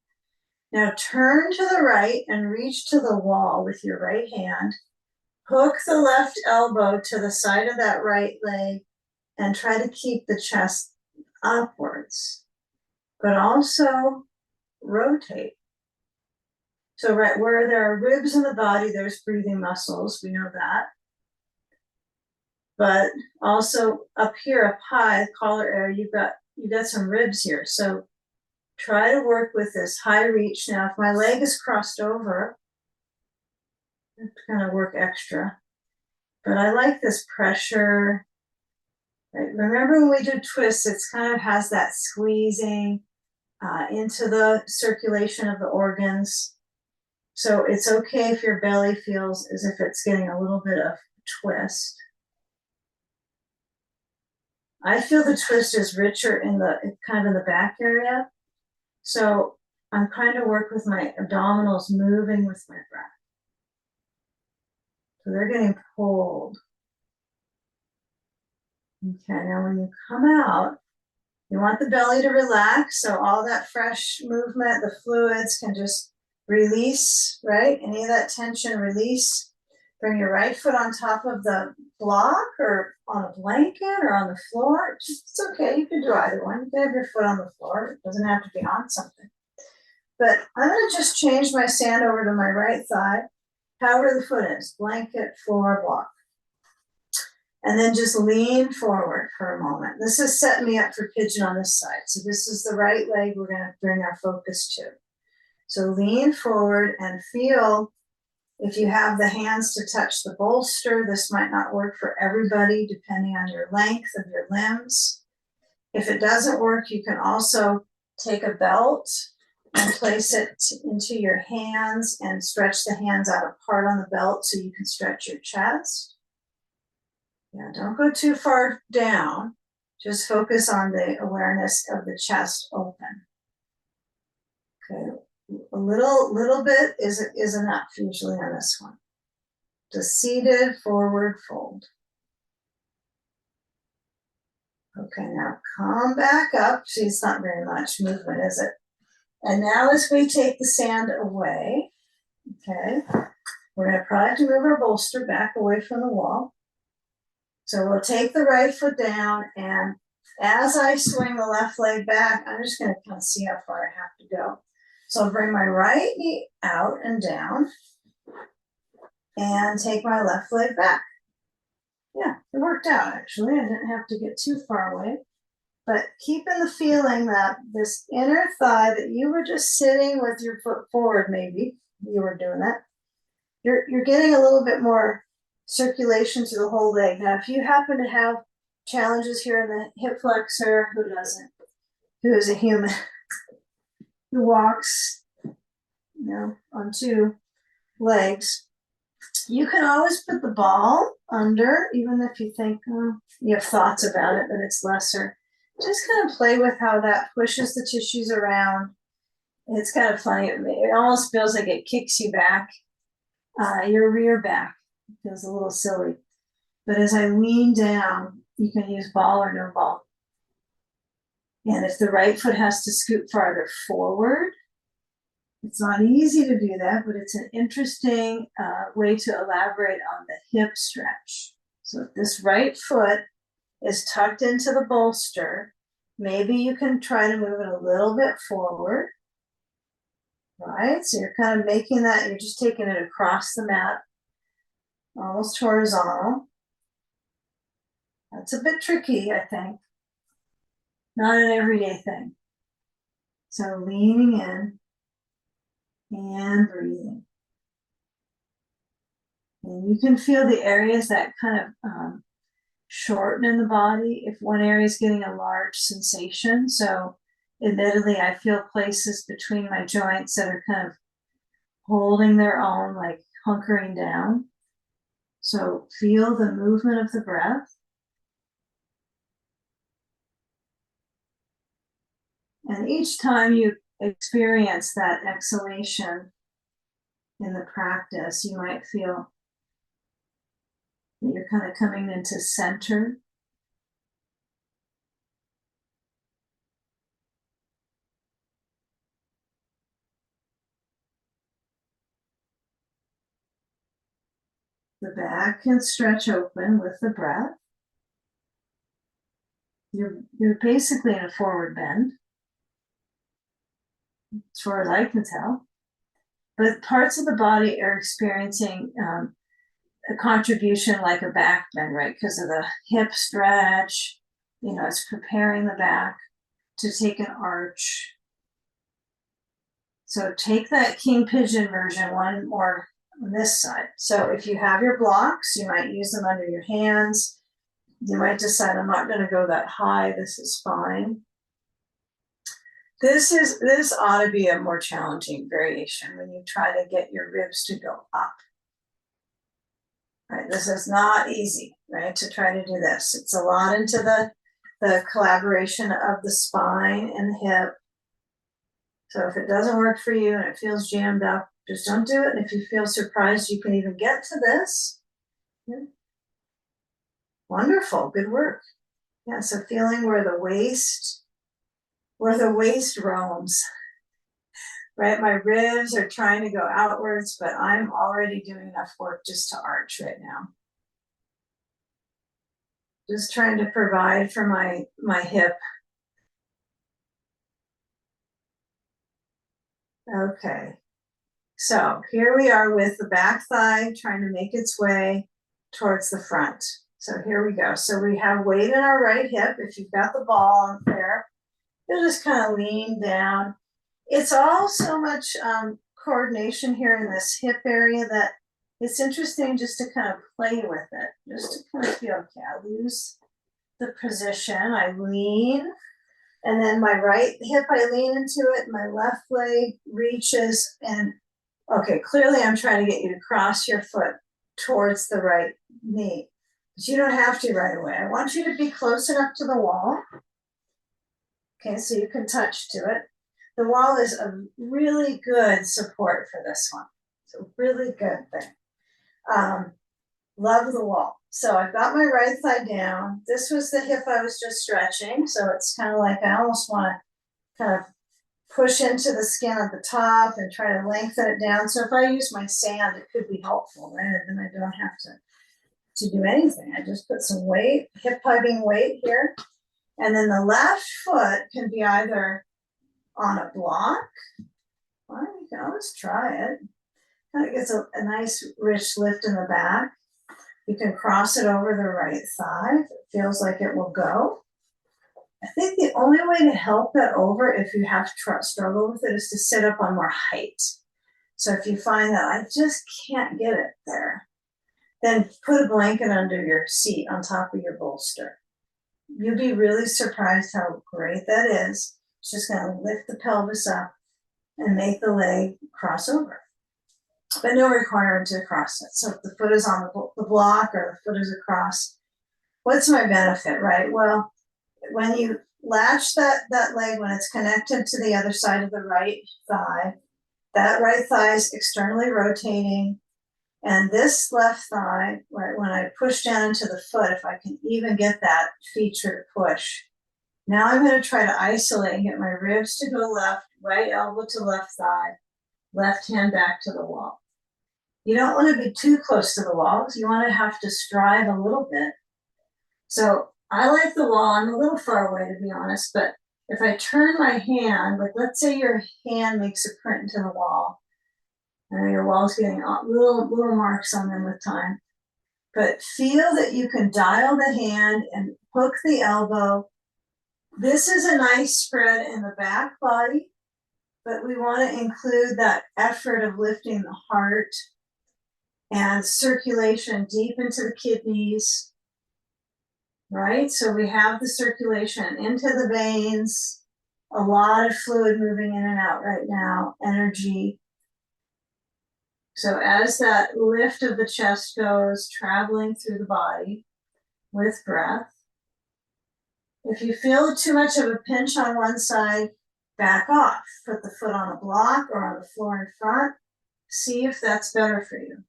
Now turn to the right and reach to the wall with your right hand. Hook the left elbow to the side of that right leg and try to keep the chest upwards, but also rotate. So right where there are ribs in the body, there's breathing muscles, we know that. But also up here, up high, collar area, you've got some ribs here. So try to work with this high reach. Now, if my leg is crossed over, I have to kind of work extra. But I like this pressure. Right? Remember when we do twists, it's kind of has that squeezing into the circulation of the organs. So it's okay if your belly feels as if it's getting a little bit of twist. I feel the twist is richer in the kind of in the back area. So I'm trying to work with my abdominals moving with my breath. So they're getting pulled. Okay, now when you come out, you want the belly to relax. So all that fresh movement, the fluids can just release, right? Any of that tension, release. Bring your right foot on top of the block or on a blanket or on the floor. It's okay, you can do either one. You can have your foot on the floor. It doesn't have to be on something. But I'm gonna just change my stand over to my right thigh, however the foot is, blanket, floor, block. And then just lean forward for a moment. This is setting me up for pigeon on this side. So this is the right leg we're gonna bring our focus to. So lean forward and feel if you have the hands to touch the bolster. This might not work for everybody depending on your length of your limbs. If it doesn't work, you can also take a belt and place it into your hands and stretch the hands out apart on the belt so you can stretch your chest. Yeah, don't go too far down. Just focus on the awareness of the chest open. Okay, a little bit is enough usually on this one. Just seated, forward fold. Okay, now come back up. See, it's not very much movement, is it? And now as we take the sand away, okay, we're gonna probably have to move our bolster back away from the wall. So we'll take the right foot down, and as I swing the left leg back, I'm just gonna kind of see how far I have to go. So I'll bring my right knee out and down and take my left leg back. Yeah, it worked out actually. I didn't have to get too far away. But keeping the feeling that this inner thigh that you were just sitting with your foot forward, maybe you were doing that, you're getting a little bit more circulation to the whole leg. Now, if you happen to have challenges here in the hip flexor, who doesn't? Who is a human? Who walks, on two legs? You can always put the ball under, even if you think you have thoughts about it, but it's lesser. Just kind of play with how that pushes the tissues around. It's kind of funny. It almost feels like it kicks you back. Your rear back feels a little silly. But as I lean down, you can use ball or no ball. And if the right foot has to scoot farther forward, it's not easy to do that, but it's an interesting way to elaborate on the hip stretch. So if this right foot is tucked into the bolster, maybe you can try to move it a little bit forward, right? So you're kind of making that, you're just taking it across the mat, almost horizontal. That's a bit tricky, I think. Not an everyday thing. So leaning in and breathing. And you can feel the areas that kind of shorten in the body if one area is getting a large sensation. So admittedly, I feel places between my joints that are kind of holding their own, like hunkering down. So feel the movement of the breath. And each time you experience that exhalation, in the practice, you might feel that you're kind of coming into center. The back can stretch open with the breath. You're basically in a forward bend, as far as I can tell. But parts of the body are experiencing a contribution like a back bend, right? Because of the hip stretch, it's preparing the back to take an arch. So take that king pigeon version, one more on this side. So if you have your blocks, you might use them under your hands. You might decide, I'm not going to go that high. This is fine. This ought to be a more challenging variation when you try to get your ribs to go up. Right, this is not easy, right? To try to do this. It's a lot into the collaboration of the spine and the hip. So if it doesn't work for you and it feels jammed up, just don't do it. And if you feel surprised, you can even get to this. Yeah. Wonderful, good work. Yeah, so feeling where the waist roams, right? My ribs are trying to go outwards, but I'm already doing enough work just to arch right now. Just trying to provide for my hip. Okay, so here we are with the back thigh trying to make its way towards the front. So here we go. So we have weight in our right hip. If you've got the ball on there, you'll just kind of lean down. It's all so much coordination here in this hip area that it's interesting just to kind of play with it, just to kind of feel, okay, I lose the position, I lean, and then my right hip, I lean into it, my left leg reaches, and okay, clearly I'm trying to get you to cross your foot towards the right knee. But you don't have to right away. I want you to be close enough to the wall. Okay, so you can touch to it. The wall is a really good support for this one. It's a really good thing. Love the wall. So I've got my right thigh down. This was the hip I was just stretching. So it's kind of like I almost want to kind of push into the skin at the top and try to lengthen it down. So if I use my sand, it could be helpful, right? Then I don't have to do anything. I just put some weight, hip hugging weight here. And then the left foot can be either on a block. Well, you can always try it. Kind of gets a nice rich lift in the back. You can cross it over the right thigh. If it feels like it will go. I think the only way to help it over, if you have to struggle with it, is to sit up on more height. So if you find that I just can't get it there, then put a blanket under your seat on top of your bolster. You'll be really surprised how great that is. It's just going to lift the pelvis up and make the leg cross over. But no requirement to cross it. So if the foot is on the block or the foot is across, what's my benefit, right? Well, when you latch that leg, when it's connected to the other side of the right thigh, that right thigh is externally rotating. And this left thigh, right, when I push down into the foot, if I can even get that feature to push, now I'm going to try to isolate and get my ribs to go left, right elbow to left thigh, left hand back to the wall. You don't want to be too close to the wall because you want to have to strive a little bit. So I like the wall. I'm a little far away, to be honest, but if I turn my hand, like let's say your hand makes a print into the wall, and your wall's getting little marks on them with time, but feel that you can dial the hand and hook the elbow. This is a nice spread in the back body, but we want to include that effort of lifting the heart and circulation deep into the kidneys, right? So we have the circulation into the veins, a lot of fluid moving in and out right now, energy. So as that lift of the chest goes, traveling through the body with breath, if you feel too much of a pinch on one side, back off. Put the foot on a block or on the floor in front. See if that's better for you.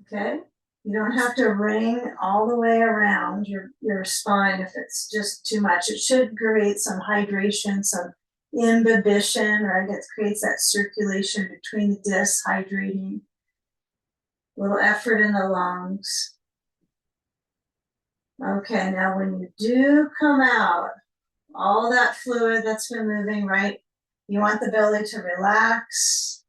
Okay? You don't have to wring all the way around your spine if it's just too much. It should create some hydration, some imbibition, right? It creates that circulation between the discs, hydrating. A little effort in the lungs. Okay, now when you do come out, all that fluid that's been moving, right? You want the belly to relax.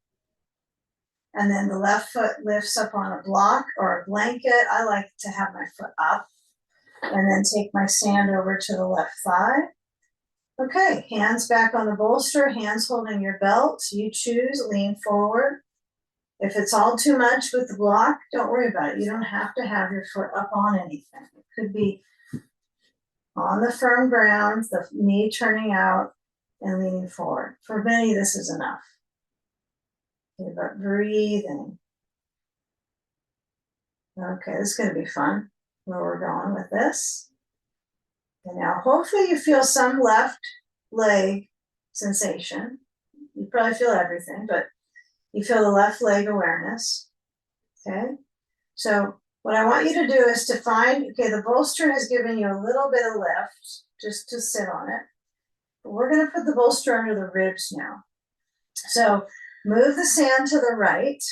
And then the left foot lifts up on a block or a blanket. I like to have my foot up and then take my sand over to the left thigh. Okay, hands back on the bolster, hands holding your belt. You choose, lean forward. If it's all too much with the block, don't worry about it. You don't have to have your foot up on anything. It could be on the firm ground, the knee turning out and leaning forward. For many, this is enough. Okay, but breathing. Okay, this is going to be fun where we're going with this. And now hopefully you feel some left leg sensation. You probably feel everything, but you feel the left leg awareness. Okay, so what I want you to do is to find, okay, the bolster has given you a little bit of lift just to sit on it. But we're going to put the bolster under the ribs now. So move the sand to the right.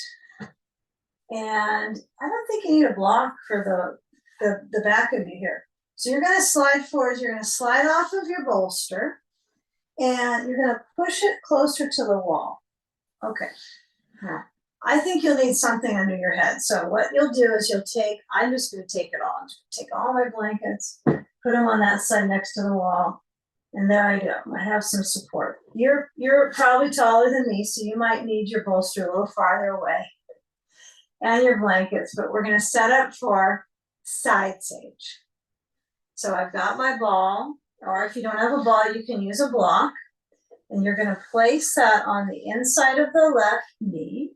And I don't think you need a block for the back of you here. So you're going to slide forward. You're going to slide off of your bolster. And you're going to push it closer to the wall. Okay. Now, I think you'll need something under your head. So what you'll do is I'm just going to take it all. I'm just going to take all my blankets, put them on that side next to the wall. And there I go. I have some support. You're probably taller than me, so you might need your bolster a little farther away and your blankets, but we're going to set up for side sage. So I've got my ball, or if you don't have a ball, you can use a block. And you're going to place that on the inside of the left knee.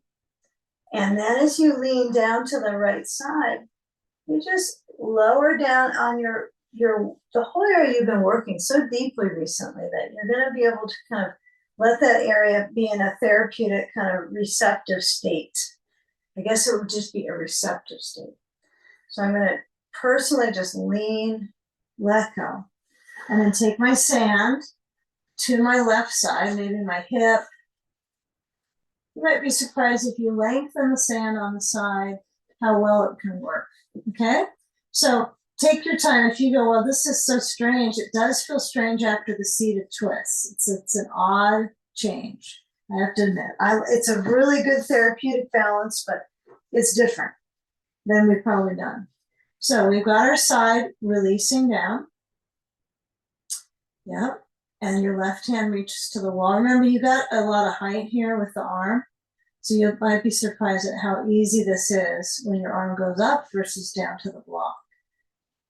And then as you lean down to the right side, you just lower down on the whole area you've been working so deeply recently that you're going to be able to kind of let that area be in a therapeutic kind of receptive state. I guess it would just be a receptive state. So I'm going to personally just lean, let go, and then take my sand to my left side, maybe my hip. You might be surprised if you lengthen the sand on the side, how well it can work. Okay? So take your time. If you go, well, this is so strange, it does feel strange after the seated twist. It's an odd change, I have to admit. It's a really good therapeutic balance, but it's different than we've probably done. So we've got our side releasing down. Yep. And your left hand reaches to the wall. Remember, you got a lot of height here with the arm. So you might be surprised at how easy this is when your arm goes up versus down to the block.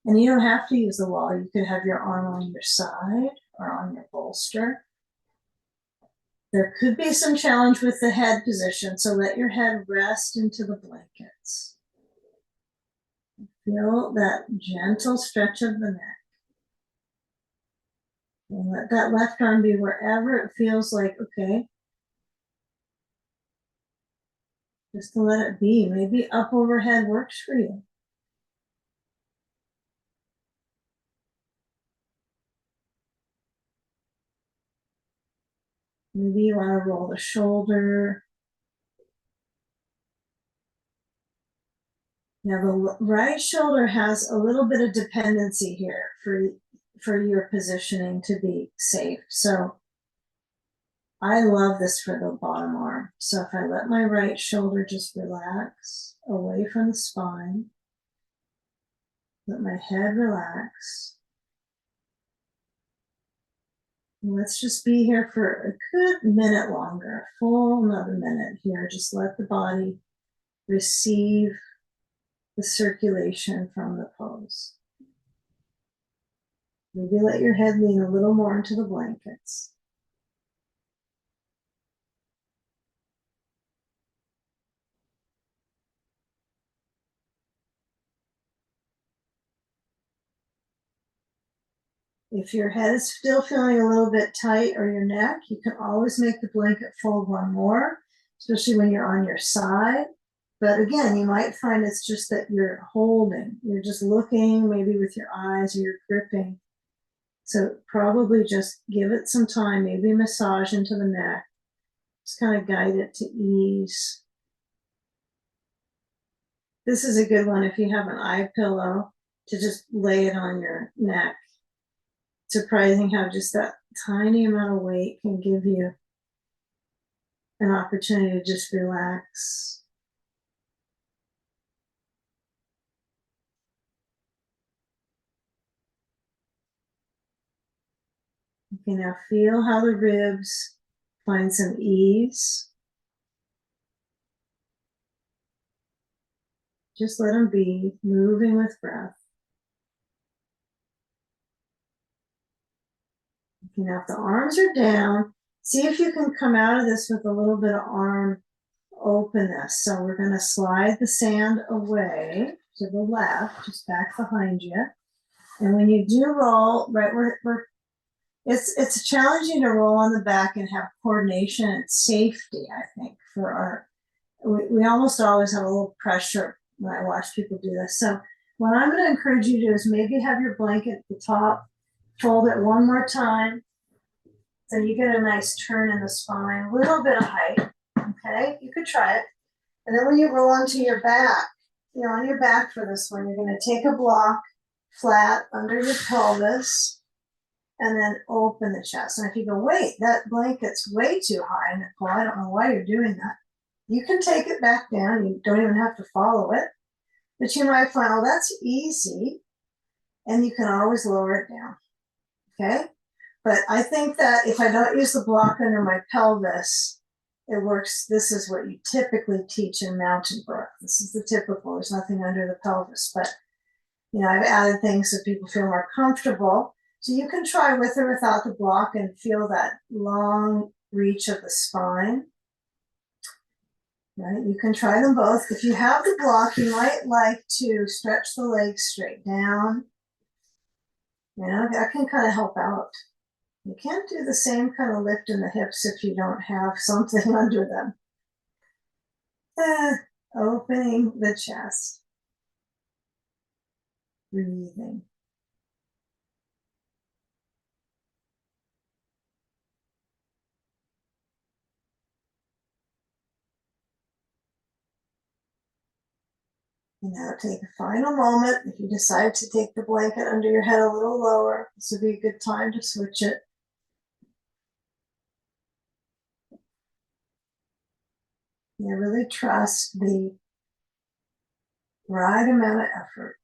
And you don't have to use the wall. You could have your arm on your side or on your bolster. There could be some challenge with the head position, so let your head rest into the blankets. Feel that gentle stretch of the neck. And let that left arm be wherever it feels like, okay. Just to let it be. Maybe up overhead works for you. Maybe you want to roll the shoulder. Now the right shoulder has a little bit of dependency here for your positioning to be safe. So I love this for the bottom arm. So if I let my right shoulder just relax away from the spine, let my head relax. And let's just be here for a good minute longer, a full another minute here. Just let the body receive the circulation from the pose. Maybe let your head lean a little more into the blankets. If your head is still feeling a little bit tight or your neck, you can always make the blanket fold one more especially when you're on your side. But again, you might find it's just that you're holding, you're just looking maybe with your eyes or you're gripping. So probably just give it some time, maybe massage into the neck. Just kind of guide it to ease. This is a good one if you have an eye pillow to just lay it on your neck. Surprising how just that tiny amount of weight can give you an opportunity to just relax. You can now feel how the ribs find some ease. Just let them be moving with breath. Now, if the arms are down, see if you can come out of this with a little bit of arm openness. So we're going to slide the sand away to the left, just back behind you. And when you do roll, right, it's challenging to roll on the back and have coordination and safety, I think, for we almost always have a little pressure when I watch people do this. So what I'm going to encourage you to do is maybe have your blanket at the top, fold it one more time, so you get a nice turn in the spine, a little bit of height, okay? You could try it. And then when you roll onto your back, you're on your back for this one, you're going to take a block flat under your pelvis and then open the chest. And if you go, wait, that blanket's way too high, Nicole, I don't know why you're doing that. You can take it back down. You don't even have to follow it. But you might find, oh, that's easy. And you can always lower it down, okay? But I think that if I don't use the block under my pelvis, it works. This is what you typically teach in mountain birth. This is the typical, there's nothing under the pelvis. But, you know, I've added things so people feel more comfortable. So you can try with or without the block and feel that long reach of the spine. Right? You can try them both. If you have the block, you might like to stretch the legs straight down. You know, that can kind of help out. You can't do the same kind of lift in the hips if you don't have something under them. Opening the chest. Breathing. And now take a final moment. If you decide to take the blanket under your head a little lower, this would be a good time to switch it. You really trust the right amount of effort.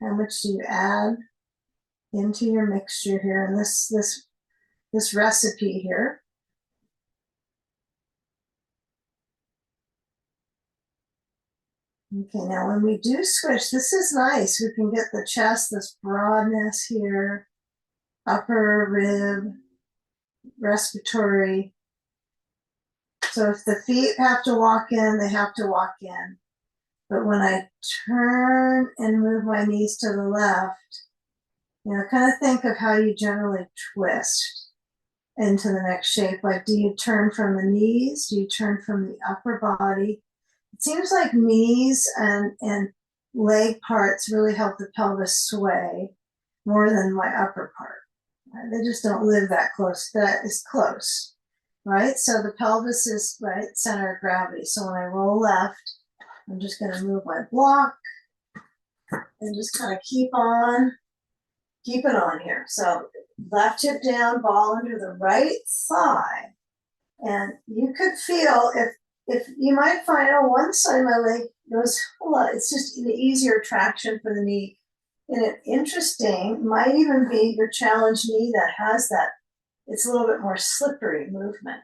How much do you add into your mixture here in this recipe here? Okay, now when we do switch, this is nice. We can get the chest, this broadness here, upper rib, respiratory. So if the feet have to walk in, they have to walk in. But when I turn and move my knees to the left, you know, kind of think of how you generally twist into the next shape. Like, do you turn from the knees? Do you turn from the upper body? It seems like knees and leg parts really help the pelvis sway more than my upper part. Right? They just don't live that close. That is close, right? So the pelvis is right center of gravity. So when I roll left, I'm just going to move my block and just kind of keep it on here. So left hip down, ball under the right thigh. And you could feel if you might find, oh, one side of my leg goes a lot, it's just an easier traction for the knee. And it interesting might even be your challenged knee that has that, it's a little bit more slippery movement.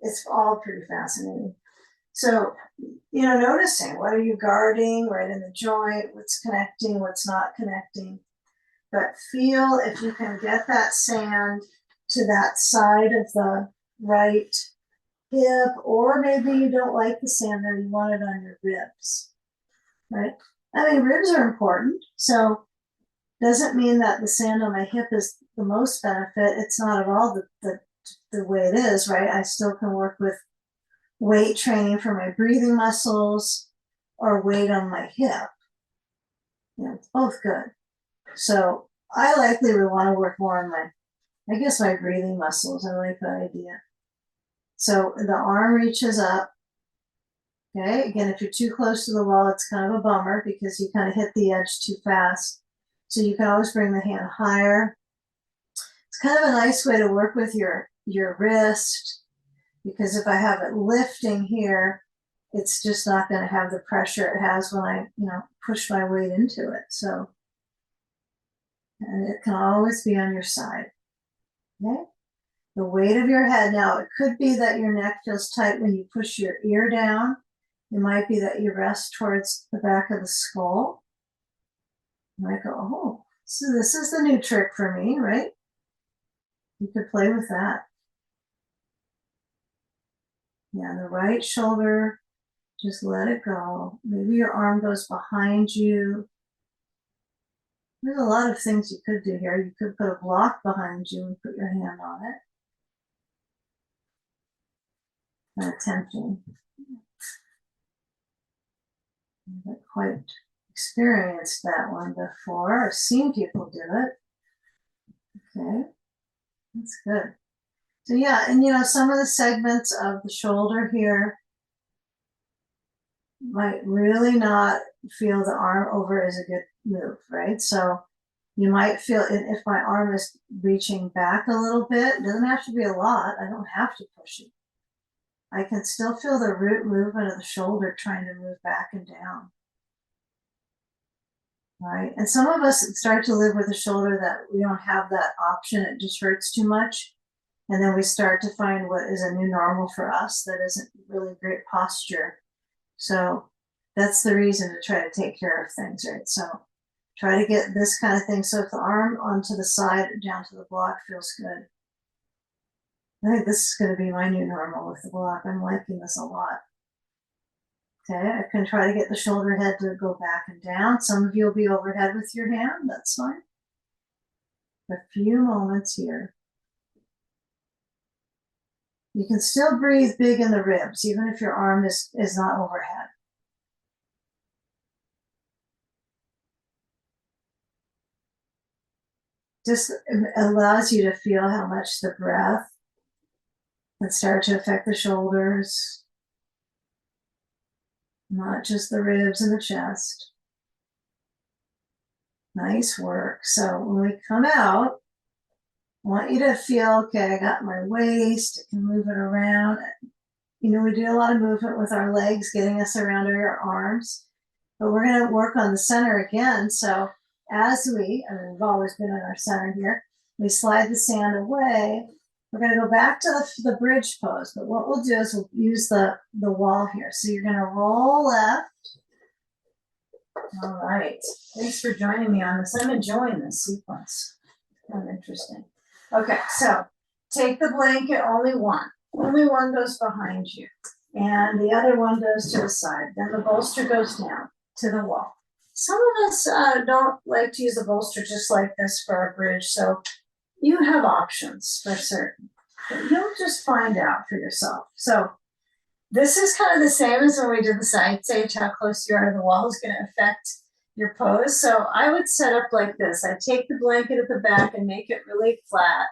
It's all pretty fascinating. So, you know, noticing what are you guarding right in the joint, what's connecting, what's not connecting. But feel if you can get that sand to that side of the right hip, or maybe you don't like the sand there, you want it on your ribs, right? I mean, ribs are important, so doesn't mean that the sand on my hip is the most benefit. It's not at all. The the way it is, right? I still can work with weight training for my breathing muscles or weight on my hip. You know, it's both good. So I likely would want to work more on my, I guess my breathing muscles. I like that idea. So the arm reaches up. Okay, again, if you're too close to the wall, it's kind of a bummer because you kind of hit the edge too fast. So you can always bring the hand higher. It's kind of a nice way to work with your wrist, because if I have it lifting here, it's just not going to have the pressure it has when I, push my weight into it. So, and it can always be on your side. Okay. The weight of your head. Now, it could be that your neck feels tight when you push your ear down. It might be that you rest towards the back of the skull. You might go, oh, so this is the new trick for me, right? You could play with that. Yeah, the right shoulder, just let it go. Maybe your arm goes behind you. There's a lot of things you could do here. You could put a block behind you and put your hand on it. Kind of tempting. I haven't quite experienced that one before. I've seen people do it. Okay, that's good. So yeah, and some of the segments of the shoulder here might really not feel the arm over is a good move, right? So you might feel if my arm is reaching back a little bit, it doesn't have to be a lot. I don't have to push it. I can still feel the root movement of the shoulder trying to move back and down. Right? And some of us start to live with a shoulder that we don't have that option. It just hurts too much. And then we start to find what is a new normal for us that isn't really great posture. So that's the reason to try to take care of things, right? So try to get this kind of thing. So if the arm onto the side or down to the block feels good. I think this is going to be my new normal with the block. I'm liking this a lot. Okay, I can try to get the shoulder head to go back and down. Some of you will be overhead with your hand. That's fine. A few moments here. You can still breathe big in the ribs, even if your arm is not overhead. Just allows you to feel how much the breath can start to affect the shoulders, not just the ribs and the chest. Nice work. So when we come out, I want you to feel, okay, I got my waist, I can move it around. We do a lot of movement with our legs, getting us around our arms, but we're going to work on the center again. So as we've always been in our center here, we slide the sand away. We're going to go back to the bridge pose, but what we'll do is we'll use the wall here. So you're going to roll left. All right. Thanks for joining me on this. I'm enjoying this sequence. Kind of interesting. Okay, so take the blanket, only one. Only one goes behind you. And the other one goes to the side. Then the bolster goes down to the wall. Some of us don't like to use the bolster just like this for a bridge, so you have options for certain. But you'll just find out for yourself. So this is kind of the same as when we did the side stage. How close you are to the wall is going to affect your pose. So I would set up like this. I take the blanket at the back and make it really flat.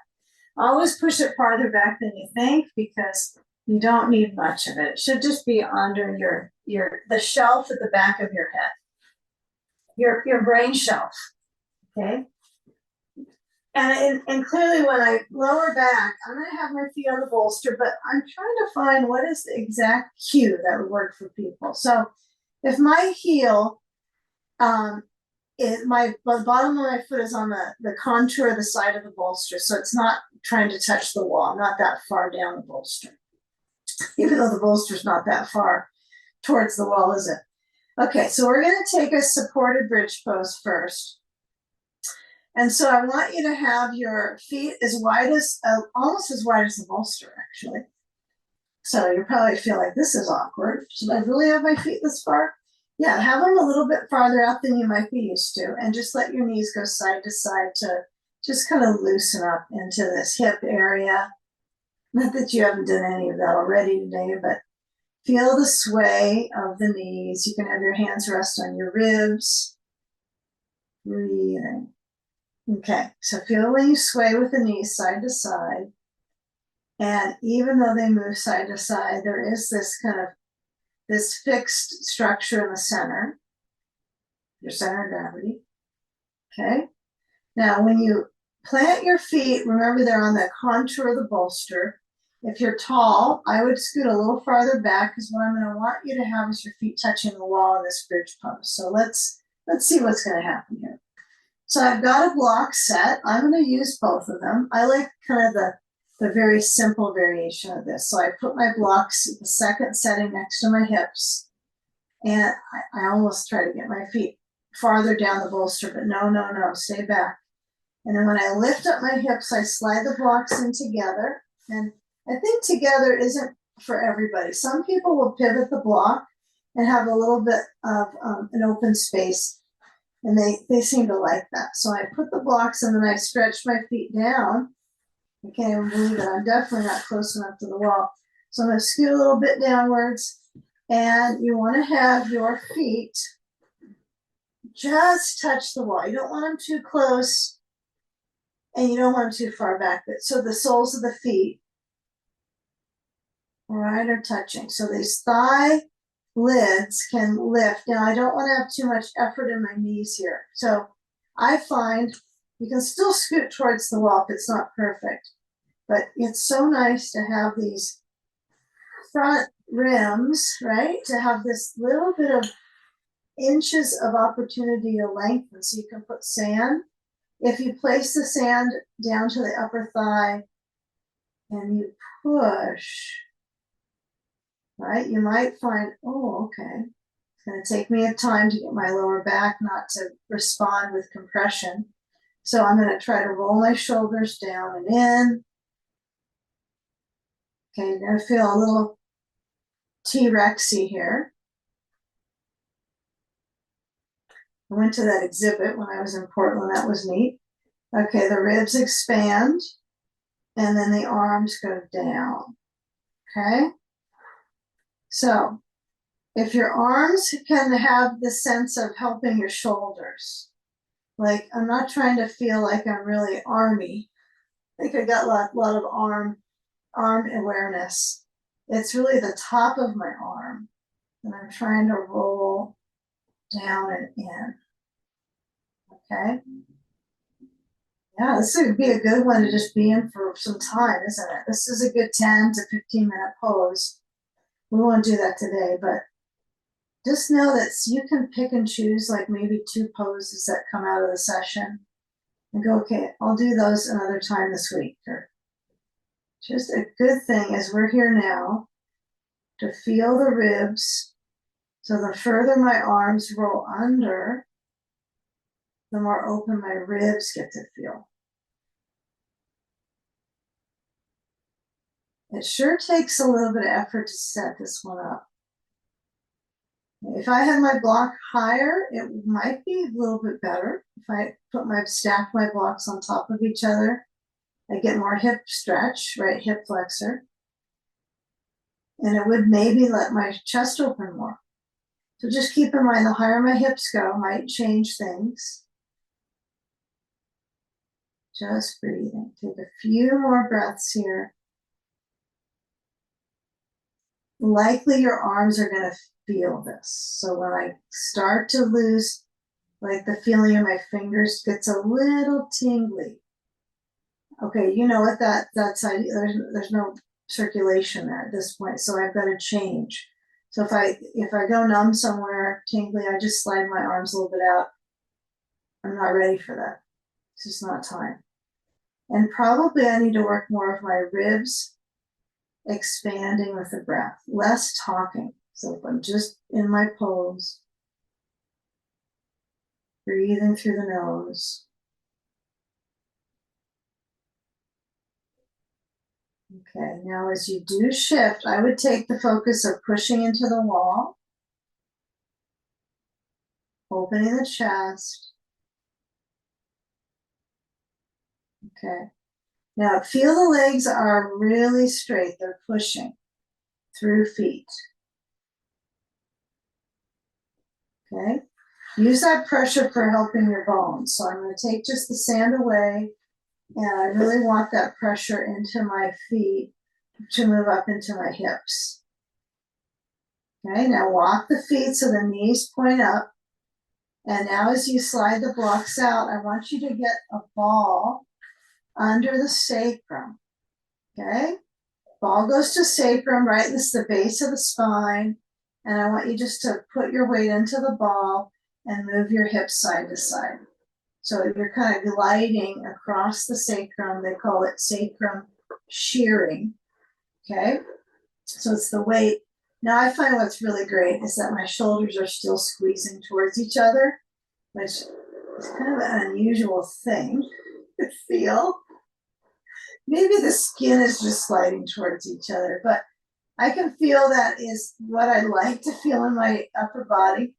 Always push it farther back than you think because you don't need much of it. It should just be under the shelf at the back of your head. Your brain shelf. Okay. And clearly when I lower back, I'm going to have my feet on the bolster, but I'm trying to find what is the exact cue that would work for people. So if my heel, the bottom of my foot is on the contour of the side of the bolster, so it's not trying to touch the wall. I'm not that far down the bolster, even though the bolster's not that far towards the wall, is it? Okay, so we're going to take a supported bridge pose first. And so I want you to have your feet as wide as, almost as wide as the bolster, actually. So you probably feel like this is awkward. Should I really have my feet this far? Yeah, have them a little bit farther out than you might be used to, and just let your knees go side to side to just kind of loosen up into this hip area. Not that you haven't done any of that already today, but feel the sway of the knees. You can have your hands rest on your ribs. Breathing. Okay, so feel when you sway with the knees side to side. And even though they move side to side, there is this kind of this fixed structure in the center, your center of gravity. Okay. Now, when you plant your feet, remember they're on the contour of the bolster. If you're tall, I would scoot a little farther back because what I'm going to want you to have is your feet touching the wall in this bridge pose. So let's see what's going to happen here. So I've got a block set. I'm going to use both of them. I like kind of the very simple variation of this. So I put my blocks at the second setting next to my hips. And I almost try to get my feet farther down the bolster, but no, stay back. And then when I lift up my hips, I slide the blocks in together. And I think together isn't for everybody. Some people will pivot the block and have a little bit of an open space. And they seem to like that. So I put the blocks and then I stretch my feet down. I can't even believe it. I'm definitely not close enough to the wall. So I'm going to scoot a little bit downwards. And you want to have your feet just touch the wall. You don't want them too close and you don't want them too far back. So the soles of the feet, right, are touching. So these thigh lids can lift. Now I don't want to have too much effort in my knees here. So I find you can still scoot towards the wall if it's not perfect. But it's so nice to have these front rims, right? To have this little bit of inches of opportunity to lengthen. So you can put sand. If you place the sand down to the upper thigh and you push, right, you might find, oh, okay, it's going to take me a time to get my lower back not to respond with compression. So I'm going to try to roll my shoulders down and in. Okay, you're going to feel a little T-Rexy here. I went to that exhibit when I was in Portland. That was neat. Okay, the ribs expand and then the arms go down. Okay. So if your arms can have the sense of helping your shoulders, like I'm not trying to feel like I'm really army. I think I got a lot of arm awareness. It's really the top of my arm and I'm trying to roll down and in. Okay. Yeah, this would be a good one to just be in for some time, isn't it? This is a good 10 to 15-minute pose. We won't do that today, but just know that you can pick and choose like maybe 2 poses that come out of the session and go, okay, I'll do those another time this week. Or just a good thing as we're here now to feel the ribs. So the further my arms roll under, the more open my ribs get to feel. It sure takes a little bit of effort to set this one up. If I had my block higher, it might be a little bit better. If I stack my blocks on top of each other, I get more hip stretch, right, hip flexor. And it would maybe let my chest open more. So just keep in mind, the higher my hips go, might change things. Just breathing. Take a few more breaths here. Likely your arms are going to feel this. So when I start to lose, like the feeling in my fingers gets a little tingly. Okay, you know what, that side, there's no circulation there at this point, so I've got to change. So if I go numb somewhere, tingly, I just slide my arms a little bit out. I'm not ready for that. It's just not time. And probably I need to work more of my ribs expanding with the breath, less talking. So if I'm just in my pose, breathing through the nose. Okay, now as you do shift, I would take the focus of pushing into the wall, opening the chest. Okay, Now feel the legs are really straight. They're pushing through feet. Okay. Use that pressure for helping your bones. So I'm going to take just the sand away, and I really want that pressure into my feet to move up into my hips. Okay, now walk the feet so the knees point up. And now as you slide the blocks out, I want you to get a ball under the sacrum. Okay, ball goes to sacrum, right? This is the base of the spine. And I want you just to put your weight into the ball and move your hips side to side. So you're kind of gliding across the sacrum. They call it sacrum shearing. Okay, so it's the weight. Now I find what's really great is that my shoulders are still squeezing towards each other, which is kind of an unusual thing to feel. Maybe the skin is just sliding towards each other, but I can feel that is what I like to feel in my upper body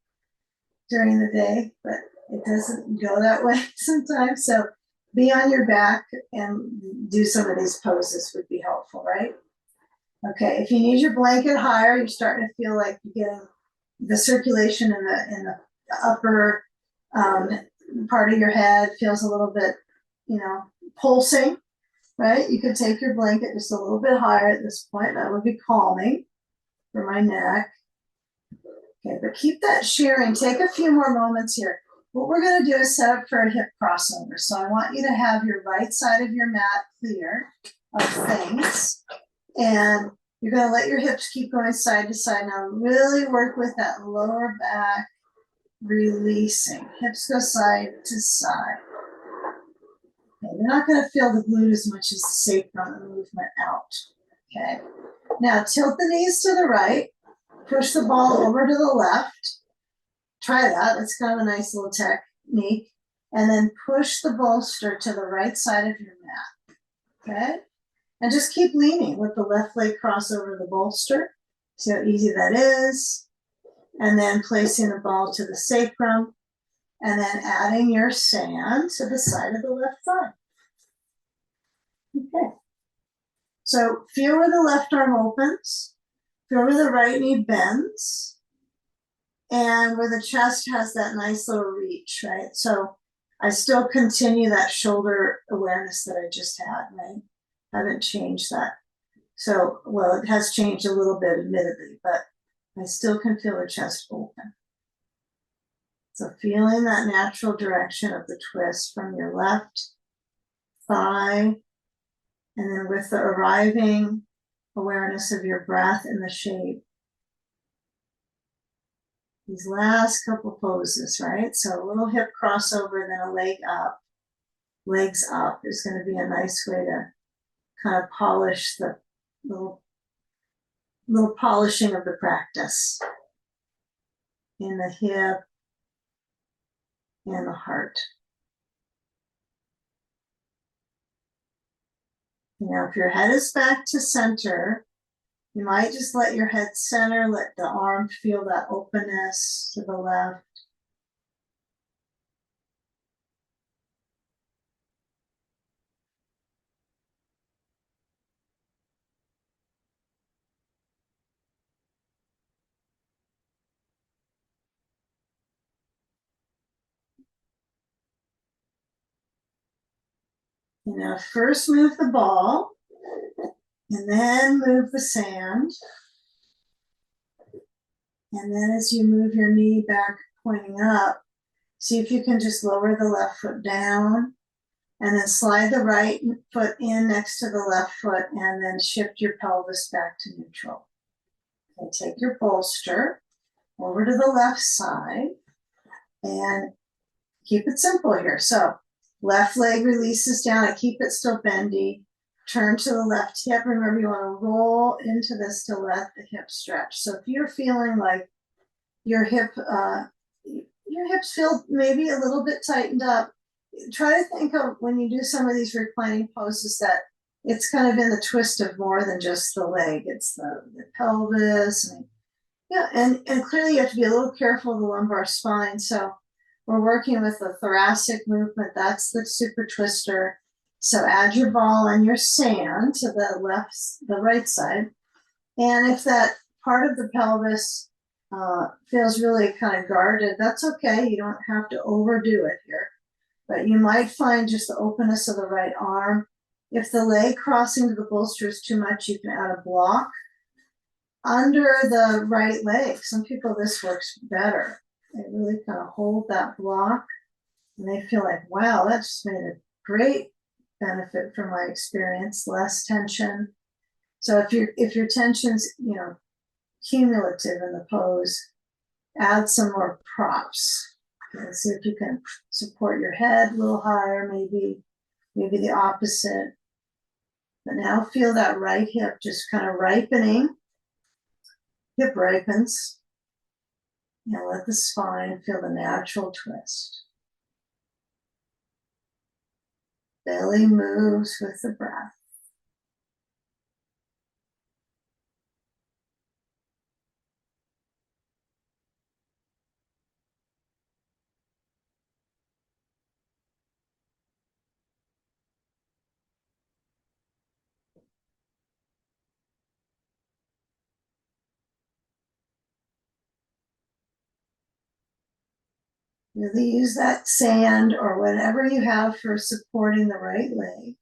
during the day, but it doesn't go that way sometimes. So be on your back and do some of these poses would be helpful, right? Okay, if you need your blanket higher, you're starting to feel like you're getting the circulation in the upper part of your head feels a little bit, pulsing, right? You could take your blanket just a little bit higher at this point. That would be calming for my neck. Okay, but keep that shearing. Take a few more moments here. What we're going to do is set up for a hip crossover. So I want you to have your right side of your mat clear of things. And you're going to let your hips keep going side to side. Now really work with that lower back releasing. Hips go side to side. Okay, you're not going to feel the glute as much as the sacrum movement out. Okay. Now tilt the knees to the right. Push the ball over to the left. Try that. It's kind of a nice little technique. And then push the bolster to the right side of your mat. Okay? And just keep leaning with the left leg cross over the bolster. See how easy that is. And then placing the ball to the sacrum. And then adding your sand to the side of the left thigh. Okay. So feel where the left arm opens. Feel where the right knee bends. And where the chest has that nice little reach, right? So I still continue that shoulder awareness that I just had, right? I haven't changed that. So, well, it has changed a little bit, admittedly, but I still can feel the chest open. So feeling that natural direction of the twist from your left thigh, and then with the arriving awareness of your breath and the shape. These last couple poses, right? So a little hip crossover, then a leg up. Legs up is going to be a nice way to kind of polish the little polishing of the practice in the hip and the heart. Now, if your head is back to center, you might just let your head center, let the arm feel that openness to the left. Now, first move the ball, and then move the sand. And then as you move your knee back pointing up, see if you can just lower the left foot down and then slide the right foot in next to the left foot and then shift your pelvis back to neutral. Okay, take your bolster over to the left side and keep it simple here. So left leg releases down. I keep it still bendy. Turn to the left hip. Remember, you want to roll into this to let the hip stretch. So if you're feeling like your hips feel maybe a little bit tightened up, try to think of when you do some of these reclining poses that it's kind of in the twist of more than just the leg. It's the pelvis. And clearly you have to be a little careful of the lumbar spine. So we're working with the thoracic movement. That's the super twister. So add your ball and your sand to the right side. And if that part of the pelvis feels really kind of guarded, that's okay. You don't have to overdo it here. But you might find just the openness of the right arm. If the leg crossing to the bolster is too much, you can add a block under the right leg. Some people, this works better. They really kind of hold that block and they feel like, wow, that just made a great benefit from my experience, less tension. So if your tension's, cumulative in the pose, add some more props. Okay, see if you can support your head a little higher, maybe the opposite. But now feel that right hip just kind of ripening. Hip ripens. Now let the spine feel the natural twist. Belly moves with the breath. Really use that sand or whatever you have for supporting the right leg.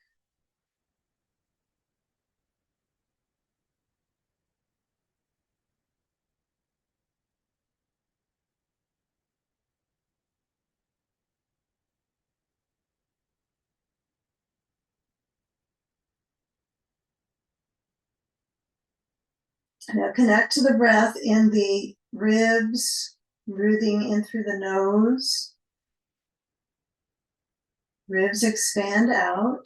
Now connect to the breath in the ribs, breathing in through the nose. Ribs expand out.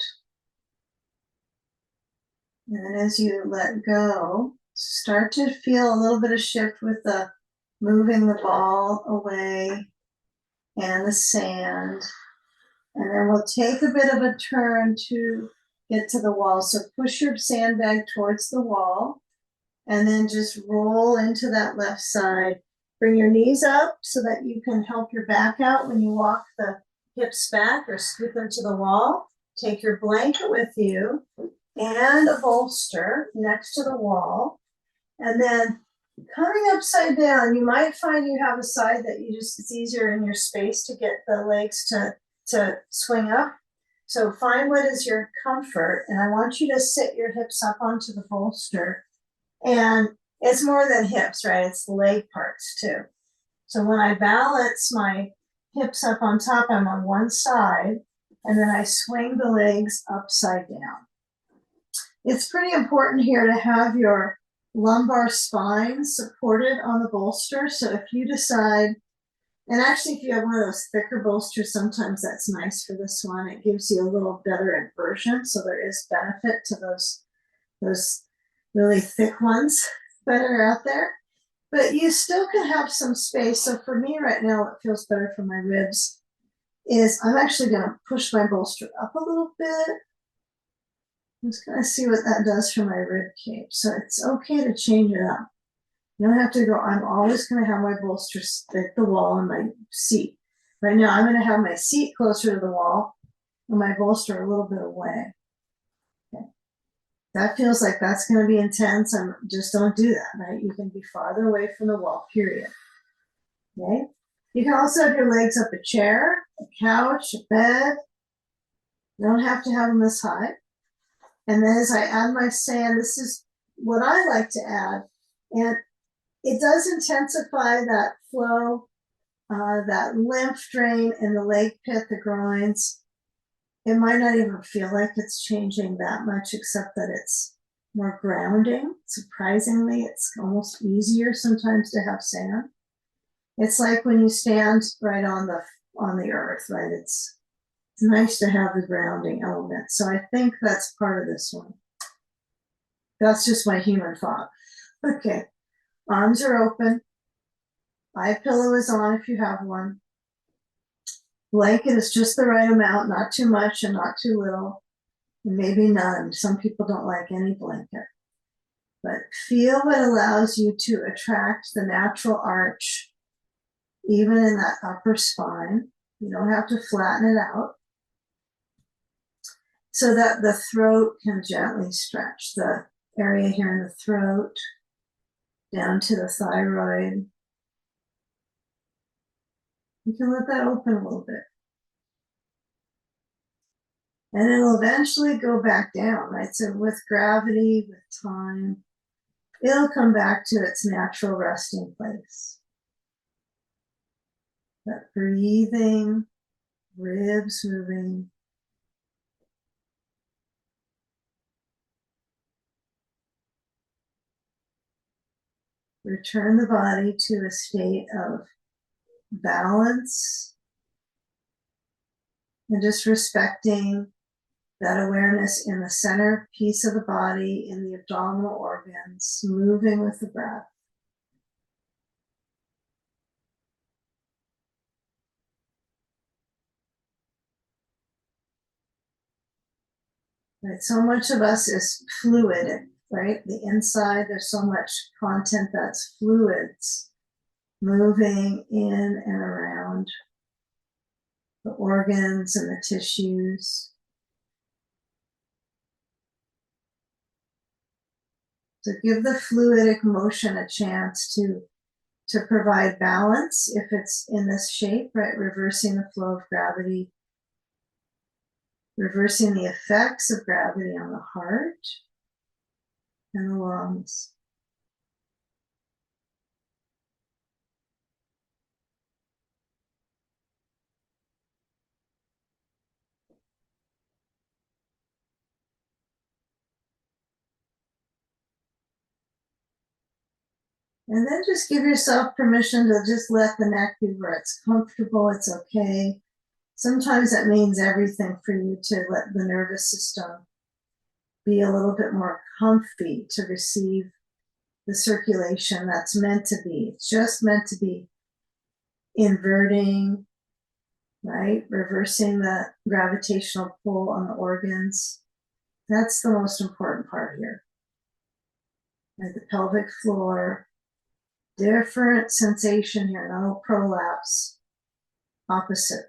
And then as you let go, start to feel a little bit of shift with the moving the ball away and the sand. And then we'll take a bit of a turn to get to the wall. So push your sandbag towards the wall and then just roll into that left side. Bring your knees up so that you can help your back out when you walk the hips back or scoot them to the wall. Take your blanket with you and a bolster next to the wall. And then coming upside down, you might find you have a side that it's easier in your space to get the legs to swing up. So find what is your comfort. And I want you to sit your hips up onto the bolster. And it's more than hips, right? It's the leg parts too. So when I balance my hips up on top, I'm on one side, and then I swing the legs upside down. It's pretty important here to have your lumbar spine supported on the bolster. So if you decide, and actually if you have one of those thicker bolsters, sometimes that's nice for this one. It gives you a little better inversion. So there is benefit to those really thick ones that are out there. But you still can have some space. So for me right now, what feels better for my ribs is I'm actually going to push my bolster up a little bit. I'm just going to see what that does for my rib cage. So it's okay to change it up. You don't have to go, I'm always going to have my bolster stick the wall on my seat. Right now, I'm going to have my seat closer to the wall and my bolster a little bit away. Okay. That feels like that's going to be intense. Just don't do that, right? You can be farther away from the wall, period. Okay. You can also have your legs up a chair, a couch, a bed. You don't have to have them this high. And then as I add my sand, this is what I like to add. And it does intensify that flow, that lymph drain in the leg pit, the groins. It might not even feel like it's changing that much, except that it's more grounding. Surprisingly, it's almost easier sometimes to have sand. It's like when you stand right on the earth, right? It's nice to have the grounding element. So I think that's part of this one. That's just my human thought. Okay, arms are open. Eye pillow is on if you have one. Blanket is just the right amount, not too much and not too little, and maybe none. Some people don't like any blanket. But feel what allows you to attract the natural arch, even in that upper spine. You don't have to flatten it out. so that the throat can gently stretch, the area here in the throat down to the thyroid. You can let that open a little bit. And it'll eventually go back down, right? So with gravity, with time, it'll come back to its natural resting place. That breathing, ribs moving. Return the body to a state of balance and just respecting that awareness in the center piece of the body, in the abdominal organs, moving with the breath. Right, so much of us is fluid, right? The inside, there's so much content that's fluids moving in and around the organs and the tissues. So give the fluidic motion a chance to provide balance if it's in this shape, right? Reversing the flow of gravity, reversing the effects of gravity on the heart and the lungs. And then just give yourself permission to just let the neck be where it's comfortable, it's okay. Sometimes that means everything for you to let the nervous system be a little bit more comfy to receive the circulation that's meant to be. It's just meant to be inverting, right? Reversing the gravitational pull on the organs. That's the most important part here. Right? The pelvic floor, different sensation here, no prolapse. Opposite.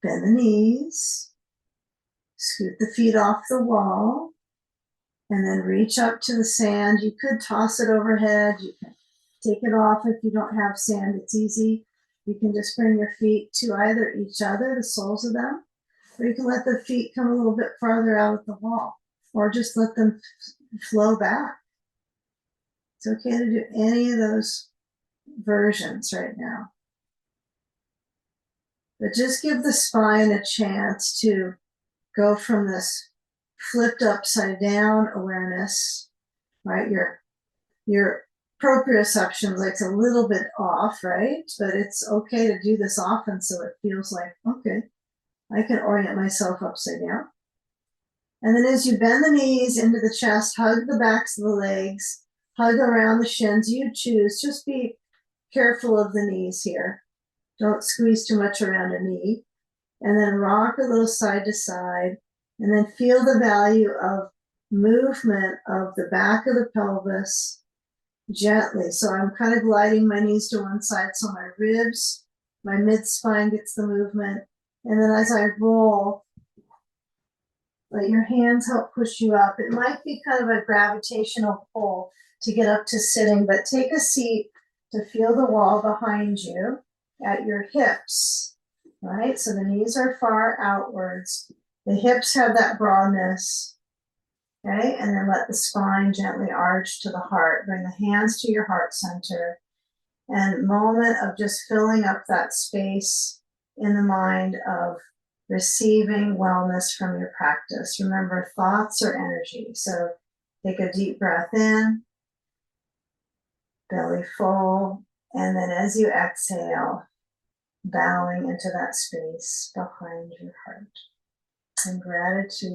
Bend the knees, scoot the feet off the wall, and then reach up to the sand. You could toss it overhead. You can take it off if you don't have sand. It's easy. You can just bring your feet to either each other, the soles of them, or you can let the feet come a little bit farther out at the wall, or just let them flow back. It's okay to do any of those versions right now. But just give the spine a chance to go from this flipped upside down awareness, right? Your proprioception is like a little bit off, right? But it's okay to do this often so it feels like, okay, I can orient myself upside down. And then as you bend the knees into the chest, hug the backs of the legs, hug around the shins, you choose. Just be careful of the knees here. Don't squeeze too much around a knee. And then rock a little side to side. And then feel the value of movement of the back of the pelvis gently. So I'm kind of gliding my knees to one side so my ribs, my mid-spine gets the movement. And then as I roll, let your hands help push you up. It might be kind of a gravitational pull to get up to sitting, but take a seat to feel the wall behind you at your hips, right? So the knees are far outwards. The hips have that broadness, okay? And then let the spine gently arch to the heart. Bring the hands to your heart center. And moment of just filling up that space in the mind of receiving wellness from your practice. Remember, thoughts are energy. So take a deep breath in, belly full, and then as you exhale, bowing into that space behind your heart. And gratitude.